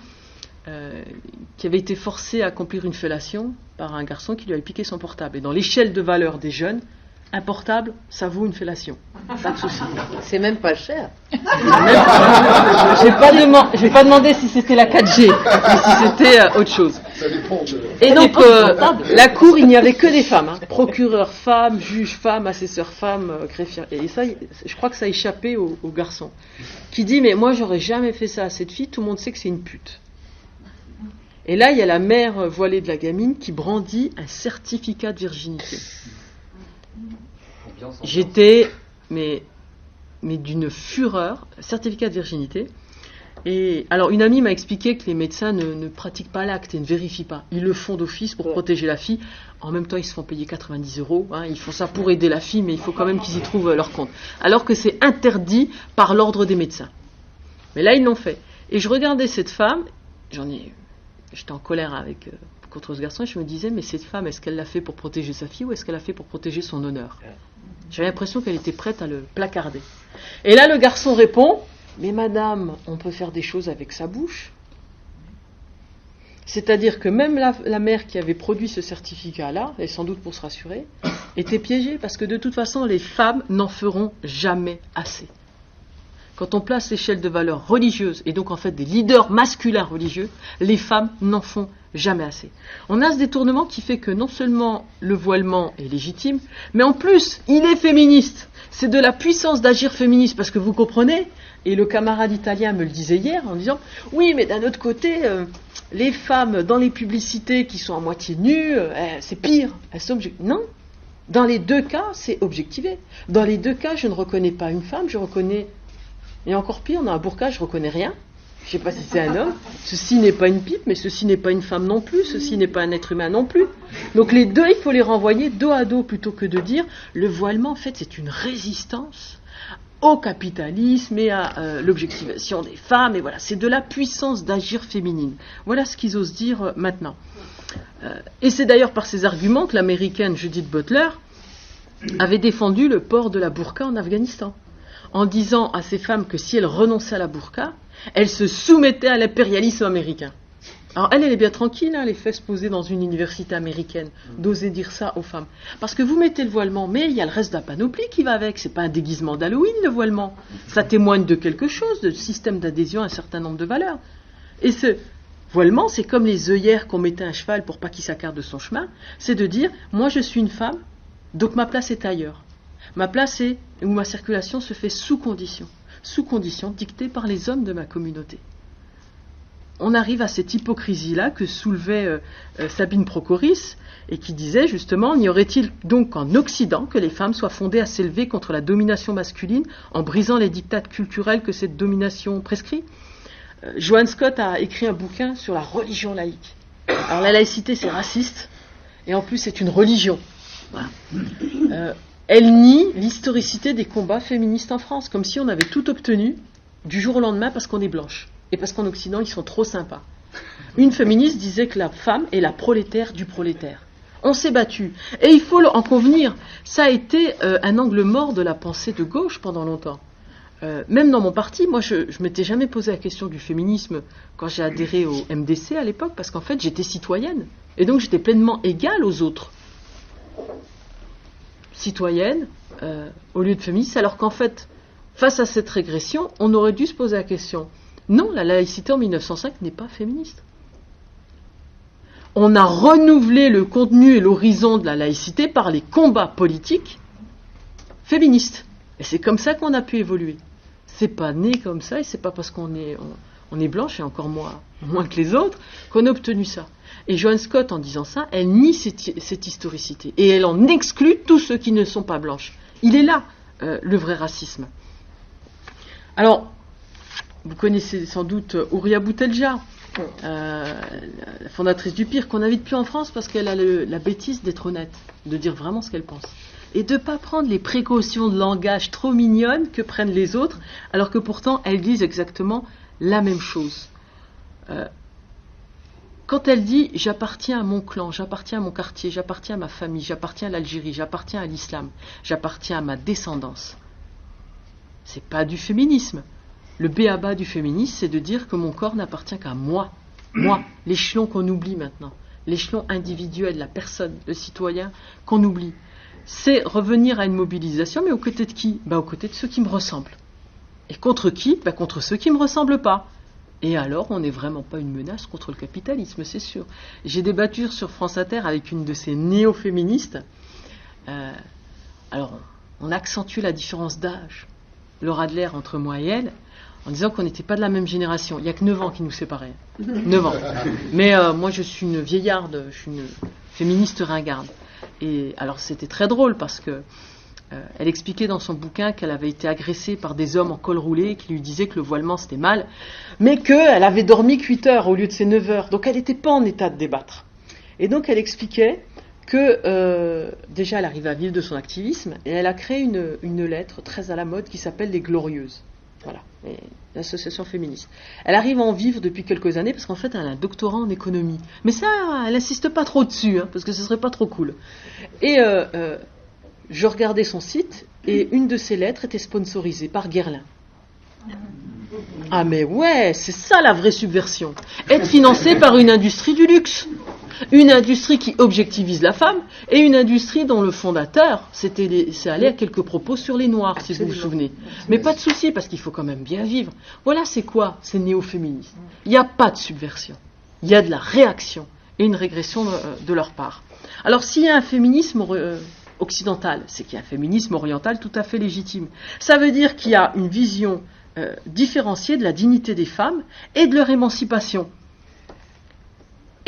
qui avait été forcée à accomplir une fellation par un garçon qui lui avait piqué son portable. Et dans l'échelle de valeur des jeunes, un portable, ça vaut une fellation. Pas de souci. C'est même pas cher. J'ai pas demandé si c'était la 4G, mais si c'était autre chose. Et donc, la cour, il n'y avait que des femmes. Procureur femmes, juge femmes, assesseur femmes, greffier. Et ça, je crois que ça a échappé au garçon. Qui dit, mais moi, j'aurais jamais fait ça à cette fille, tout le monde sait que c'est une pute. Et là, il y a la mère voilée de la gamine qui brandit un certificat de virginité. J'étais, mais d'une fureur, certificat de virginité. Et alors, une amie m'a expliqué que les médecins ne pratiquent pas l'acte et ne vérifient pas. Ils le font d'office pour protéger la fille. En même temps, ils se font payer 90 €. Ils font ça pour aider la fille, mais il faut quand même qu'ils y trouvent leur compte. Alors que c'est interdit par l'ordre des médecins. Mais là, ils l'ont fait. Et je regardais cette femme, j'étais en colère contre ce garçon, et je me disais, mais cette femme, est-ce qu'elle l'a fait pour protéger sa fille ou est-ce qu'elle l'a fait pour protéger son honneur ? J'avais l'impression qu'elle était prête à le placarder. Et là, le garçon répond, mais madame, on peut faire des choses avec sa bouche. C'est-à-dire que même la mère qui avait produit ce certificat-là, et sans doute pour se rassurer, était piégée, parce que de toute façon, les femmes n'en feront jamais assez. Quand on place l'échelle de valeurs religieuses, et donc en fait des leaders masculins religieux, les femmes n'en font jamais assez. On a ce détournement qui fait que non seulement le voilement est légitime, mais en plus, il est féministe. C'est de la puissance d'agir féministe, parce que vous comprenez, et le camarade italien me le disait hier en disant, oui, mais d'un autre côté, les femmes dans les publicités qui sont à moitié nues, c'est pire, elles sont non, dans les 2 cas, c'est objectivé. Dans les 2 cas, je ne reconnais pas une femme, je reconnais... Et encore pire, dans un burqa, je ne reconnais rien. Je ne sais pas si c'est un homme. Ceci n'est pas une pipe, mais ceci n'est pas une femme non plus. Ceci n'est pas un être humain non plus. Donc les 2, il faut les renvoyer dos à dos plutôt que de dire le voilement, en fait, c'est une résistance au capitalisme et à l'objectivation des femmes. Et voilà, c'est de la puissance d'agir féminine. Voilà ce qu'ils osent dire maintenant. Et c'est d'ailleurs par ces arguments que l'américaine Judith Butler avait défendu le port de la burqa en Afghanistan, en disant à ces femmes que si elles renonçaient à la burqa, elles se soumettaient à l'impérialisme américain. Alors elle est bien tranquille, les fesses posées dans une université américaine, d'oser dire ça aux femmes. Parce que vous mettez le voilement, mais il y a le reste de la panoplie qui va avec. C'est pas un déguisement d'Halloween, le voilement. Ça témoigne de quelque chose, de système d'adhésion à un certain nombre de valeurs. Et ce voilement, c'est comme les œillères qu'on mettait à un cheval pour pas qu'il s'écarte de son chemin. C'est de dire, moi je suis une femme, donc ma place est ailleurs. Ma place est où ma circulation se fait sous conditions dictées par les hommes de ma communauté. On arrive à cette hypocrisie-là que soulevait Sabine Procoris et qui disait justement, n'y aurait-il donc qu'en Occident que les femmes soient fondées à s'élever contre la domination masculine en brisant les diktats culturels que cette domination prescrit ? Joan Scott a écrit un bouquin sur la religion laïque. Alors la laïcité c'est raciste et en plus c'est une religion. Voilà. Elle nie l'historicité des combats féministes en France, comme si on avait tout obtenu du jour au lendemain parce qu'on est blanche. Et parce qu'en Occident, ils sont trop sympas. Une féministe disait que la femme est la prolétaire du prolétaire. On s'est battu. Et il faut en convenir, ça a été un angle mort de la pensée de gauche pendant longtemps. Même dans mon parti, moi, je m'étais jamais posé la question du féminisme quand j'ai adhéré au MDC à l'époque, parce qu'en fait, j'étais citoyenne. Et donc, j'étais pleinement égale aux autres. Citoyenne, au lieu de féministe, alors qu'en fait, face à cette régression, on aurait dû se poser la question. Non, la laïcité en 1905 n'est pas féministe. On a renouvelé le contenu et l'horizon de la laïcité par les combats politiques féministes. Et c'est comme ça qu'on a pu évoluer. C'est pas né comme ça, et c'est pas parce qu'on est blanche, et encore moins que les autres, qu'on a obtenu ça. Et Joan Scott, en disant ça, elle nie cette historicité. Et elle en exclut tous ceux qui ne sont pas blanches. Il est là, le vrai racisme. Alors, vous connaissez sans doute Ouria Boutelja, la fondatrice du PIR, qu'on n'invite plus en France parce qu'elle a la bêtise d'être honnête, de dire vraiment ce qu'elle pense. Et de ne pas prendre les précautions de langage trop mignonnes que prennent les autres, alors que pourtant elles disent exactement la même chose. Quand elle dit « j'appartiens à mon clan, j'appartiens à mon quartier, j'appartiens à ma famille, j'appartiens à l'Algérie, j'appartiens à l'islam, j'appartiens à ma descendance », c'est pas du féminisme. Le b.a.-ba du féminisme, c'est de dire que mon corps n'appartient qu'à moi. Moi, l'échelon qu'on oublie maintenant, l'échelon individuel, la personne, le citoyen qu'on oublie. C'est revenir à une mobilisation, mais aux côtés de qui ? Aux côtés de ceux qui me ressemblent. Et contre qui ? Contre ceux qui ne me ressemblent pas. Et alors, on n'est vraiment pas une menace contre le capitalisme, c'est sûr. J'ai débattu sur France Inter avec une de ces néo-féministes. Alors, on accentue la différence d'âge, Laura Adler, entre moi et elle, en disant qu'on n'était pas de la même génération. Il n'y a que 9 ans qui nous séparaient. 9 ans. Mais moi, je suis une vieillarde, je suis une féministe ringarde. Et alors, c'était très drôle parce que elle expliquait dans son bouquin qu'elle avait été agressée par des hommes en col roulé qui lui disaient que le voilement c'était mal, mais qu'elle avait dormi que 8 heures au lieu de ses 9 heures. Donc elle n'était pas en état de débattre. Et donc elle expliquait que déjà elle arrivait à vivre de son activisme et elle a créé une lettre très à la mode qui s'appelle Les Glorieuses. Voilà, l'association féministe. Elle arrive à en vivre depuis quelques années parce qu'en fait elle a un doctorat en économie. Mais ça, elle n'insiste pas trop dessus, parce que ce serait pas trop cool. Et je regardais son site et une de ses lettres était sponsorisée par Guerlain. Ah mais ouais, c'est ça la vraie subversion. Être financé par une industrie du luxe. Une industrie qui objectivise la femme et une industrie dont le fondateur c'est allé à quelques propos sur les noirs, si vous vous souvenez. Mais pas de souci parce qu'il faut quand même bien vivre. Voilà, c'est quoi ces néo-féministes ? Il n'y a pas de subversion. Il y a de la réaction et une régression de leur part. Alors s'il y a un féminisme occidental, c'est qu'il y a un féminisme oriental tout à fait légitime. Ça veut dire qu'il y a une vision différenciée de la dignité des femmes et de leur émancipation.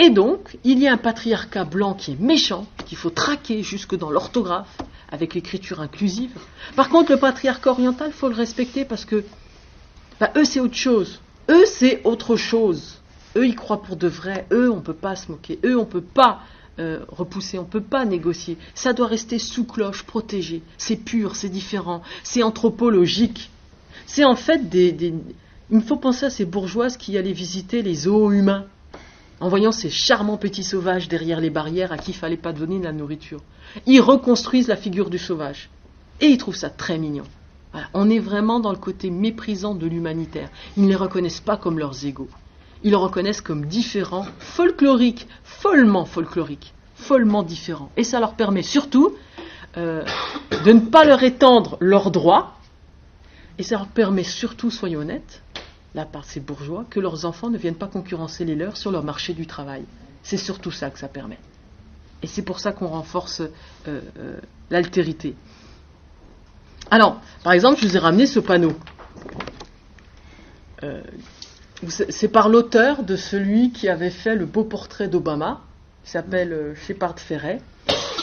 Et donc, il y a un patriarcat blanc qui est méchant, qu'il faut traquer jusque dans l'orthographe, avec l'écriture inclusive. Par contre, le patriarcat oriental, il faut le respecter parce que eux, c'est autre chose. Eux, c'est autre chose. Eux, ils croient pour de vrai. Eux, on ne peut pas se moquer. Eux, on ne peut pas repousser, on ne peut pas négocier. Ça doit rester sous cloche, protégé. C'est pur, c'est différent, c'est anthropologique. C'est en fait il faut penser à ces bourgeoises qui allaient visiter les zoos humains, en voyant ces charmants petits sauvages derrière les barrières à qui il ne fallait pas donner de la nourriture. Ils reconstruisent la figure du sauvage. Et ils trouvent ça très mignon. Voilà. On est vraiment dans le côté méprisant de l'humanitaire. Ils ne les reconnaissent pas comme leurs égaux. Ils le reconnaissent comme différents, folkloriques, follement différents. Et ça leur permet surtout de ne pas leur étendre leurs droits. Et ça leur permet surtout, soyons honnêtes, la part de ces bourgeois, que leurs enfants ne viennent pas concurrencer les leurs sur leur marché du travail. C'est surtout ça que ça permet. Et c'est pour ça qu'on renforce l'altérité. Alors, par exemple, je vous ai ramené ce panneau. C'est par l'auteur de celui qui avait fait le beau portrait d'Obama, qui s'appelle Shepard Fairey.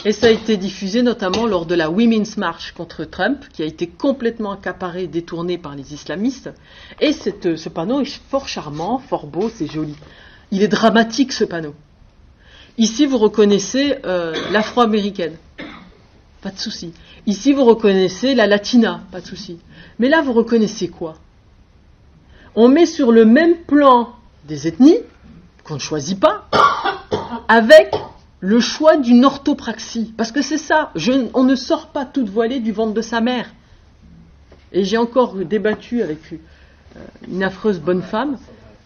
Et ça a été diffusé notamment lors de la Women's March contre Trump, qui a été complètement accaparé et détourné par les islamistes. Et ce panneau est fort charmant, fort beau, c'est joli. Il est dramatique, ce panneau. Ici, vous reconnaissez l'afro-américaine. Pas de souci. Ici, vous reconnaissez la latina. Pas de souci. Mais là, vous reconnaissez quoi ? On met sur le même plan des ethnies, qu'on ne choisit pas, avec le choix d'une orthopraxie. Parce que c'est ça, on ne sort pas toute voilée du ventre de sa mère. Et j'ai encore débattu avec une affreuse bonne femme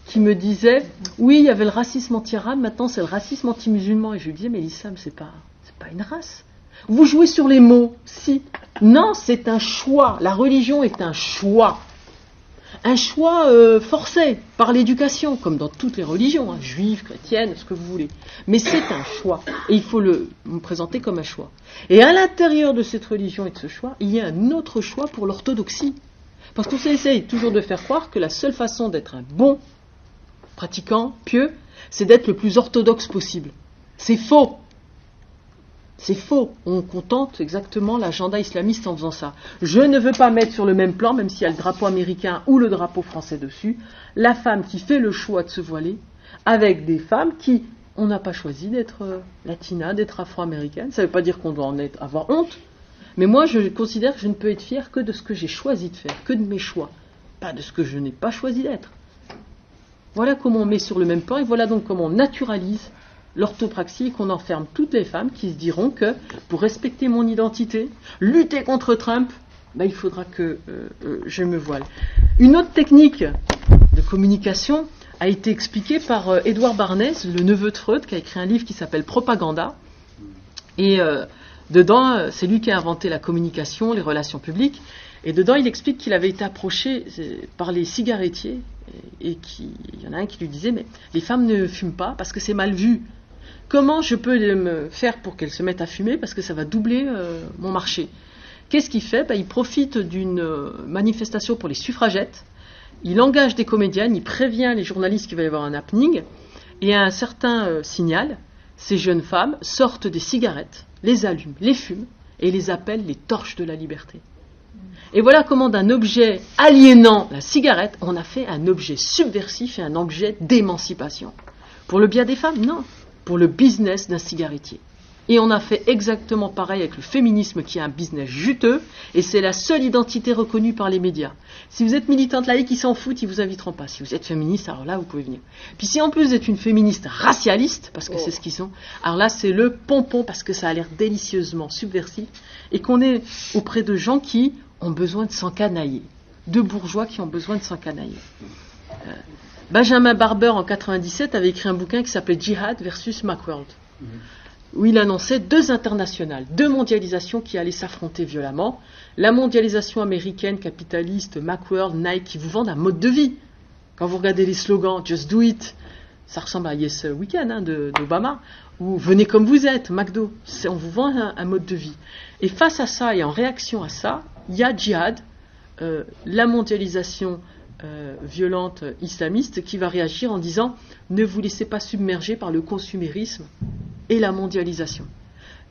qui me disait, oui, il y avait le racisme anti-arabe, maintenant c'est le racisme anti-musulman. Et je lui disais, mais l'islam, c'est pas une race. Vous jouez sur les mots, si. Non, c'est un choix. La religion est un choix. Un choix forcé par l'éducation, comme dans toutes les religions, juives, chrétiennes, ce que vous voulez. Mais c'est un choix, et il faut le présenter comme un choix. Et à l'intérieur de cette religion et de ce choix, il y a un autre choix pour l'orthodoxie. Parce qu'on essaye toujours de faire croire que la seule façon d'être un bon pratiquant, pieux, c'est d'être le plus orthodoxe possible. C'est faux. C'est faux. On contente exactement l'agenda islamiste en faisant ça. Je ne veux pas mettre sur le même plan, même s'il y a le drapeau américain ou le drapeau français dessus, la femme qui fait le choix de se voiler avec des femmes qui, on n'a pas choisi d'être latina, d'être afro-américaine. Ça ne veut pas dire qu'on doit avoir honte. Mais moi, je considère que je ne peux être fière que de ce que j'ai choisi de faire, que de mes choix, pas de ce que je n'ai pas choisi d'être. Voilà comment on met sur le même plan et voilà donc comment on naturalise l'orthopraxie et qu'on enferme toutes les femmes qui se diront que pour respecter mon identité, lutter contre Trump, il faudra que je me voile. Une autre technique de communication a été expliquée par Édouard Barnès, le neveu de Freud, qui a écrit un livre qui s'appelle Propaganda. Et dedans, c'est lui qui a inventé la communication, les relations publiques. Et dedans, il explique qu'il avait été approché par les cigarettiers et qu'il y en a un qui lui disait « Mais les femmes ne fument pas parce que c'est mal vu. Comment je peux me faire pour qu'elles se mettent à fumer parce que ça va doubler mon marché ?» Qu'est-ce qu'il fait ? Il profite d'une manifestation pour les suffragettes. Il engage des comédiennes, il prévient les journalistes qu'il va y avoir un happening. Et à un certain signal, ces jeunes femmes sortent des cigarettes, les allument, les fument et les appellent les torches de la liberté. Et voilà comment d'un objet aliénant la cigarette, on a fait un objet subversif et un objet d'émancipation. Pour le bien des femmes, non. Pour le business d'un cigarettier. Et on a fait exactement pareil avec le féminisme qui est un business juteux et c'est la seule identité reconnue par les médias. Si vous êtes militante laïque, ils s'en foutent, ils vous inviteront pas. Si vous êtes féministe, alors là, vous pouvez venir. Puis si en plus vous êtes une féministe racialiste, parce que c'est ce qu'ils sont, alors là, c'est le pompon parce que ça a l'air délicieusement subversif et qu'on est auprès de gens qui ont besoin de s'encanailler. De bourgeois qui ont besoin de s'encanailler. Benjamin Barber, en 1997, avait écrit un bouquin qui s'appelait Jihad versus Macworld, où il annonçait deux internationales, deux mondialisations qui allaient s'affronter violemment. La mondialisation américaine, capitaliste, Macworld, Nike, qui vous vendent un mode de vie. Quand vous regardez les slogans « Just do it », ça ressemble à Yes Weekend d'Obama, ou « Venez comme vous êtes », McDo. On vous vend un mode de vie. Et face à ça, et en réaction à ça, il y a Djihad, la mondialisation violente islamiste, qui va réagir en disant « Ne vous laissez pas submerger par le consumérisme et la mondialisation ».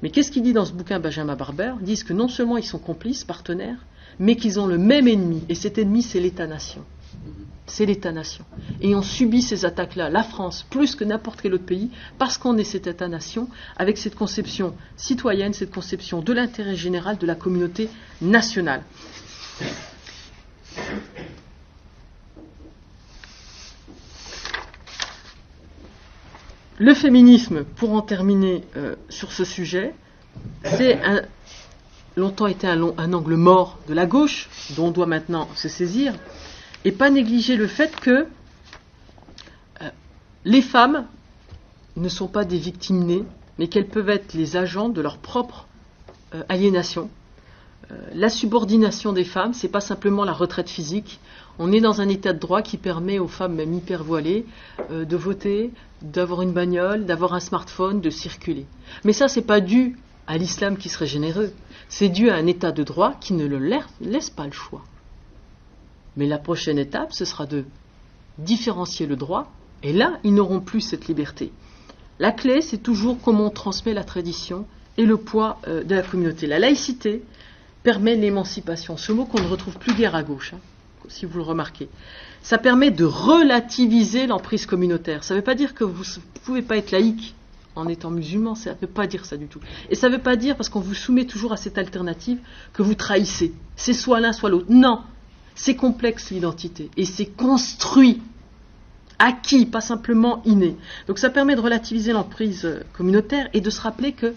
Mais qu'est-ce qu'il dit dans ce bouquin Benjamin Barber ? Ils disent que non seulement ils sont complices, partenaires, mais qu'ils ont le même ennemi, et cet ennemi c'est l'État-nation. C'est l'État-nation. Et on subit ces attaques-là, la France, plus que n'importe quel autre pays, parce qu'on est cet État-nation, avec cette conception citoyenne, cette conception de l'intérêt général de la communauté nationale. Le féminisme, pour en terminer sur ce sujet, c'est longtemps été un angle mort de la gauche, dont on doit maintenant se saisir, et pas négliger le fait que les femmes ne sont pas des victimes nées, mais qu'elles peuvent être les agents de leur propre aliénation. La subordination des femmes, c'est pas simplement la retraite physique. On est dans un état de droit qui permet aux femmes, même hyper voilées, de voter, d'avoir une bagnole, d'avoir un smartphone, de circuler. Mais ça, c'est pas dû à l'islam qui serait généreux. C'est dû à un état de droit qui ne leur laisse pas le choix. Mais la prochaine étape, ce sera de différencier le droit, et là, ils n'auront plus cette liberté. La clé, c'est toujours comment on transmet la tradition et le poids de la communauté. La laïcité permet l'émancipation, ce mot qu'on ne retrouve plus guère à gauche, si vous le remarquez. Ça permet de relativiser l'emprise communautaire. Ça ne veut pas dire que vous ne pouvez pas être laïque en étant musulman, ça ne veut pas dire ça du tout. Et ça ne veut pas dire, parce qu'on vous soumet toujours à cette alternative, que vous trahissez. C'est soit l'un, soit l'autre. Non, c'est complexe l'identité, et c'est construit, acquis, pas simplement inné. Donc ça permet de relativiser l'emprise communautaire et de se rappeler que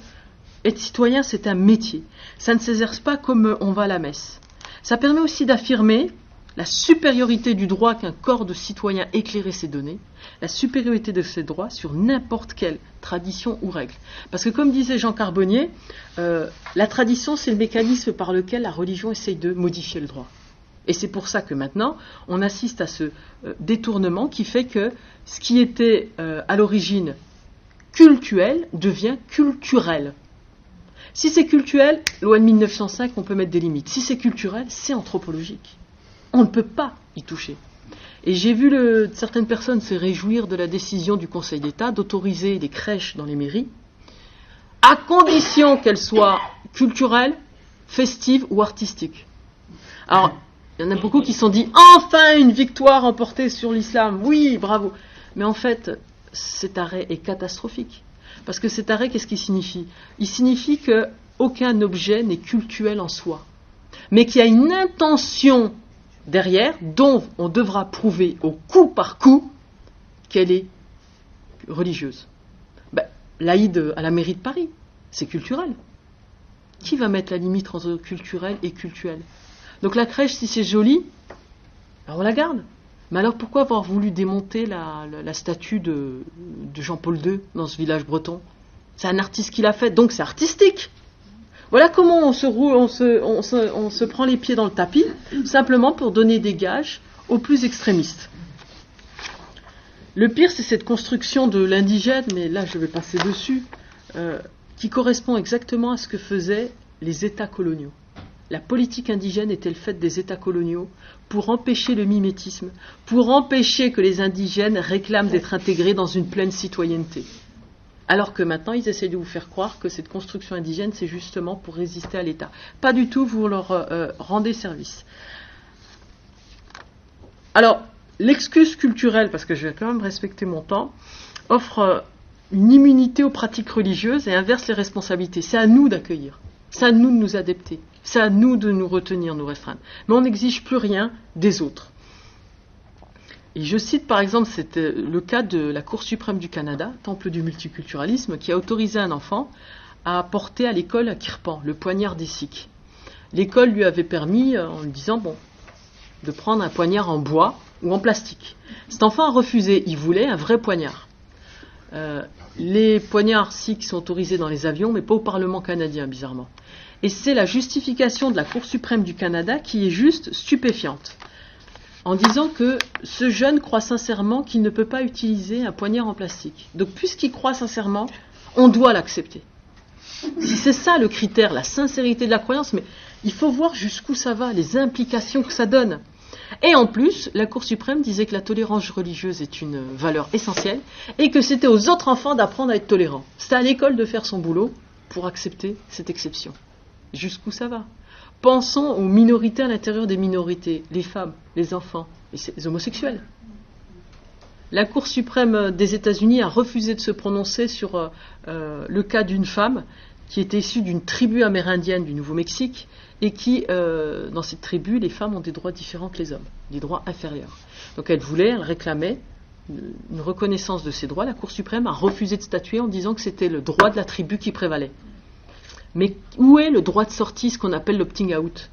être citoyen, c'est un métier. Ça ne s'exerce pas comme on va à la messe. Ça permet aussi d'affirmer la supériorité du droit qu'un corps de citoyens éclairé s'est donné, la supériorité de ces droits sur n'importe quelle tradition ou règle. Parce que comme disait Jean Carbonnier, la tradition, c'est le mécanisme par lequel la religion essaye de modifier le droit. Et c'est pour ça que maintenant, on assiste à ce détournement qui fait que ce qui était à l'origine cultuel devient culturel. Si c'est culturel, loi de 1905, on peut mettre des limites. Si c'est culturel, c'est anthropologique. On ne peut pas y toucher. Et j'ai vu certaines personnes se réjouir de la décision du Conseil d'État d'autoriser les crèches dans les mairies à condition qu'elle soit culturelle, festive ou artistique. Alors, il y en a beaucoup qui se sont dit « Enfin une victoire remportée sur l'islam, oui, bravo !» Mais en fait, cet arrêt est catastrophique. Parce que cet arrêt, qu'est-ce qu'il signifie ? Il signifie qu'aucun objet n'est cultuel en soi, mais qu'il y a une intention derrière dont on devra prouver au coup par coup qu'elle est religieuse. L'Aïd à la mairie de Paris, c'est culturel. Qui va mettre la limite entre culturel et cultuel ? Donc la crèche, si c'est joli, on la garde. Mais alors pourquoi avoir voulu démonter la statue de Jean-Paul II dans ce village breton ? C'est un artiste qui l'a fait, donc c'est artistique. Voilà comment on se prend les pieds dans le tapis, simplement pour donner des gages aux plus extrémistes. Le pire, c'est cette construction de l'indigène, mais là je vais passer dessus, qui correspond exactement à ce que faisaient les États coloniaux. La politique indigène était le fait des États coloniaux pour empêcher le mimétisme, pour empêcher que les indigènes réclament d'être intégrés dans une pleine citoyenneté. Alors que maintenant, ils essaient de vous faire croire que cette construction indigène, c'est justement pour résister à l'État. Pas du tout, vous leur rendez service. Alors, l'excuse culturelle, parce que je vais quand même respecter mon temps, offre une immunité aux pratiques religieuses et inverse les responsabilités. C'est à nous d'accueillir, c'est à nous de nous adapter, c'est à nous de nous retenir, nous restreindre. Mais on n'exige plus rien des autres. Et je cite par exemple le cas de la Cour suprême du Canada, temple du multiculturalisme, qui a autorisé un enfant à porter à l'école à Kirpan, le poignard des Sikhs. L'école lui avait permis, en lui disant, de prendre un poignard en bois ou en plastique. Cet enfant a refusé, il voulait un vrai poignard. Les poignards sikhs sont autorisés dans les avions, mais pas au Parlement canadien, bizarrement. Et c'est la justification de la Cour suprême du Canada qui est juste stupéfiante, en disant que ce jeune croit sincèrement qu'il ne peut pas utiliser un poignard en plastique. Donc, puisqu'il croit sincèrement, on doit l'accepter. Si c'est ça le critère, la sincérité de la croyance, mais il faut voir jusqu'où ça va, les implications que ça donne. Et en plus, la Cour suprême disait que la tolérance religieuse est une valeur essentielle et que c'était aux autres enfants d'apprendre à être tolérants. C'est à l'école de faire son boulot pour accepter cette exception. Jusqu'où ça va ? Pensons aux minorités à l'intérieur des minorités, les femmes, les enfants, les homosexuels. La Cour suprême des États-Unis a refusé de se prononcer sur le cas d'une femme qui était issue d'une tribu amérindienne du Nouveau-Mexique et qui, dans cette tribu, les femmes ont des droits différents que les hommes, des droits inférieurs. Donc elle réclamait une reconnaissance de ces droits. La Cour suprême a refusé de statuer en disant que c'était le droit de la tribu qui prévalait. Mais où est le droit de sortie, ce qu'on appelle l'opting out ?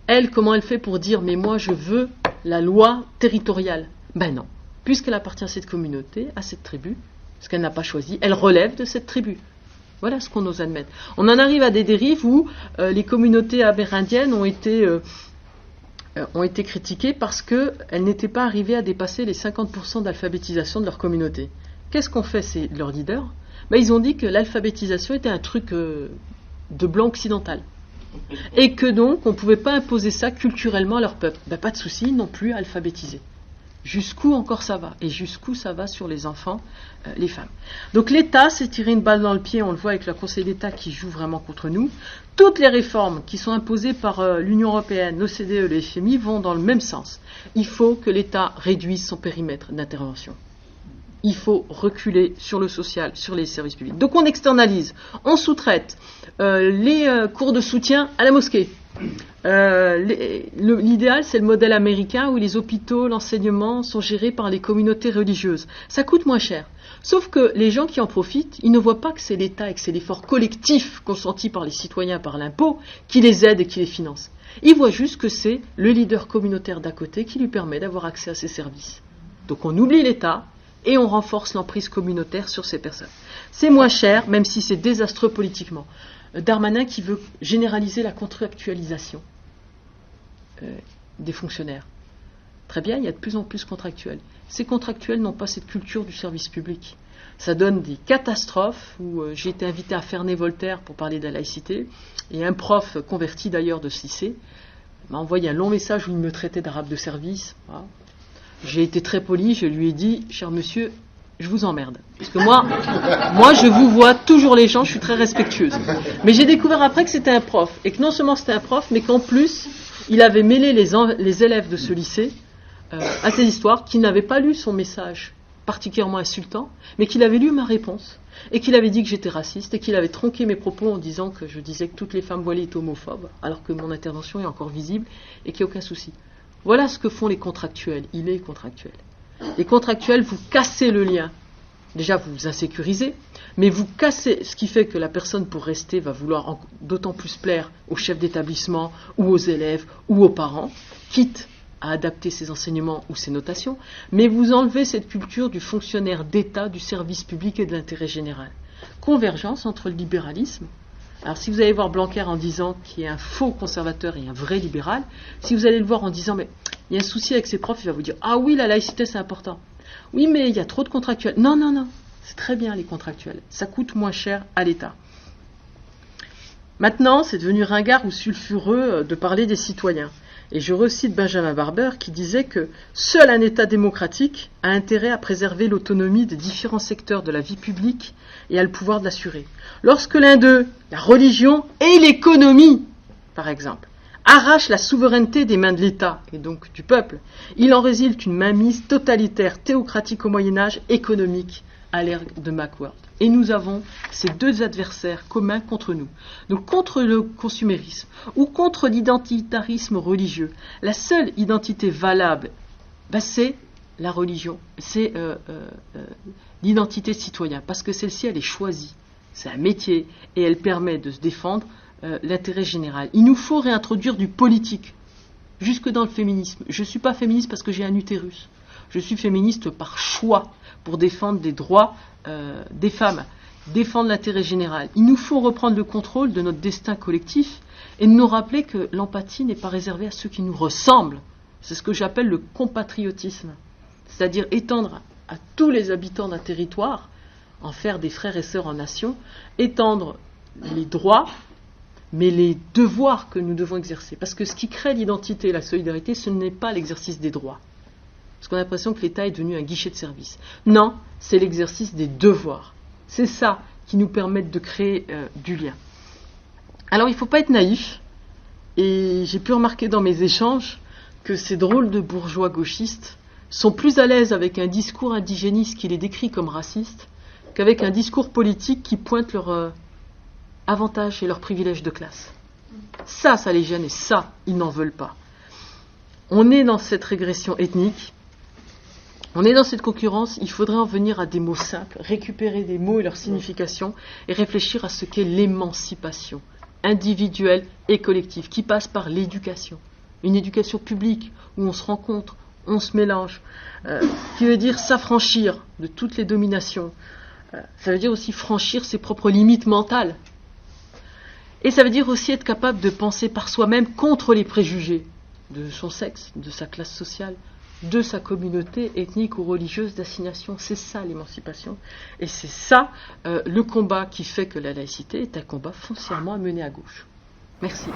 Elle, comment elle fait pour dire « mais moi je veux la loi territoriale » ? Ben non, puisqu'elle appartient à cette communauté, à cette tribu, ce qu'elle n'a pas choisi, elle relève de cette tribu. Voilà ce qu'on ose admettre. On en arrive à des dérives où les communautés amérindiennes ont été critiquées parce qu'elles n'étaient pas arrivées à dépasser les 50% d'alphabétisation de leur communauté. Qu'est-ce qu'ont fait leurs leaders ? Ils ont dit que l'alphabétisation était un truc de blanc occidental. Et que donc, on ne pouvait pas imposer ça culturellement à leur peuple. Pas de souci, ils n'ont plus à alphabétiser. Jusqu'où encore ça va ? Et jusqu'où ça va sur les enfants, les femmes. Donc l'État s'est tiré une balle dans le pied, on le voit avec le Conseil d'État qui joue vraiment contre nous. Toutes les réformes qui sont imposées par l'Union européenne, l'OCDE, le FMI vont dans le même sens. Il faut que l'État réduise son périmètre d'intervention. Il faut reculer sur le social, sur les services publics. Donc on externalise, on sous-traite les cours de soutien à la mosquée. L'idéal, c'est le modèle américain où les hôpitaux, l'enseignement sont gérés par les communautés religieuses. Ça coûte moins cher. Sauf que les gens qui en profitent, ils ne voient pas que c'est l'État et que c'est l'effort collectif consenti par les citoyens par l'impôt qui les aide et qui les finance. Ils voient juste que c'est le leader communautaire d'à côté qui lui permet d'avoir accès à ces services. Donc on oublie l'État et on renforce l'emprise communautaire sur ces personnes. C'est moins cher, même si c'est désastreux politiquement. Darmanin qui veut généraliser la contractualisation des fonctionnaires. Très bien, il y a de plus en plus contractuels. Ces contractuels n'ont pas cette culture du service public. Ça donne des catastrophes où j'ai été invité à Ferney-Voltaire pour parler de la laïcité, et un prof converti d'ailleurs de ce lycée m'a envoyé un long message où il me traitait d'arabe de service. Voilà. J'ai été très poli, je lui ai dit, cher monsieur, je vous emmerde. Parce que moi, je vous vois toujours les gens, je suis très respectueuse. Mais j'ai découvert après que c'était un prof. Et que non seulement c'était un prof, mais qu'en plus, il avait mêlé les élèves de ce lycée à ces histoires, qui n'avaient pas lu son message particulièrement insultant, mais qu'il avait lu ma réponse, et qu'il avait dit que j'étais raciste, et qu'il avait tronqué mes propos en disant que je disais que toutes les femmes voilées étaient homophobes, alors que mon intervention est encore visible, et qu'il n'y a aucun souci. Voilà ce que font les contractuels. Il est contractuel. Les contractuels, vous cassez le lien. Déjà, vous vous insécurisez, mais vous cassez, ce qui fait que la personne, pour rester, va vouloir d'autant plus plaire au chef d'établissement, ou aux élèves, ou aux parents, quitte à adapter ses enseignements ou ses notations, mais vous enlevez cette culture du fonctionnaire d'État, du service public et de l'intérêt général. Convergence entre le libéralisme. Alors si vous allez voir Blanquer en disant qu'il est un faux conservateur et un vrai libéral, si vous allez le voir en disant mais il y a un souci avec ses profs, il va vous dire ah oui, la laïcité c'est important. Oui, mais il y a trop de contractuels. Non, c'est très bien les contractuels. Ça coûte moins cher à l'État. Maintenant, c'est devenu ringard ou sulfureux de parler des citoyens. Et je recite Benjamin Barber qui disait que seul un État démocratique a intérêt à préserver l'autonomie des différents secteurs de la vie publique et a le pouvoir de l'assurer. Lorsque l'un d'eux, la religion et l'économie, par exemple, arrache la souveraineté des mains de l'État et donc du peuple, il en résulte une mainmise totalitaire, théocratique au Moyen-Âge, économique à l'ère de Macworld. Et nous avons ces deux adversaires communs contre nous. Donc contre le consumérisme ou contre l'identitarisme religieux. La seule identité valable, c'est la religion, c'est l'identité de citoyen, parce que celle-ci, elle est choisie. C'est un métier et elle permet de se défendre l'intérêt général. Il nous faut réintroduire du politique, jusque dans le féminisme. Je ne suis pas féministe parce que j'ai un utérus. Je suis féministe par choix, pour défendre des droits des femmes, défendre l'intérêt général. Il nous faut reprendre le contrôle de notre destin collectif et nous rappeler que l'empathie n'est pas réservée à ceux qui nous ressemblent. C'est ce que j'appelle le compatriotisme, c'est-à-dire étendre à tous les habitants d'un territoire, en faire des frères et sœurs en nation, étendre les droits, mais les devoirs que nous devons exercer. Parce que ce qui crée l'identité et la solidarité, ce n'est pas l'exercice des droits. Parce qu'on a l'impression que l'État est devenu un guichet de service. Non, c'est l'exercice des devoirs. C'est ça qui nous permet de créer du lien. Alors il ne faut pas être naïf, et j'ai pu remarquer dans mes échanges que ces drôles de bourgeois gauchistes sont plus à l'aise avec un discours indigéniste qui les décrit comme racistes qu'avec un discours politique qui pointe leurs avantages et leurs privilèges de classe. Ça les gêne, et ça, ils n'en veulent pas. On est dans cette régression ethnique. On est dans cette concurrence, il faudrait en venir à des mots simples, récupérer des mots et leur signification et réfléchir à ce qu'est l'émancipation individuelle et collective qui passe par l'éducation. Une éducation publique où on se rencontre, on se mélange, qui veut dire s'affranchir de toutes les dominations. Ça veut dire aussi franchir ses propres limites mentales. Et ça veut dire aussi être capable de penser par soi-même contre les préjugés de son sexe, de sa classe sociale, de sa communauté ethnique ou religieuse d'assignation. C'est ça l'émancipation. Et c'est ça le combat qui fait que la laïcité est un combat foncièrement à mener à gauche. Merci.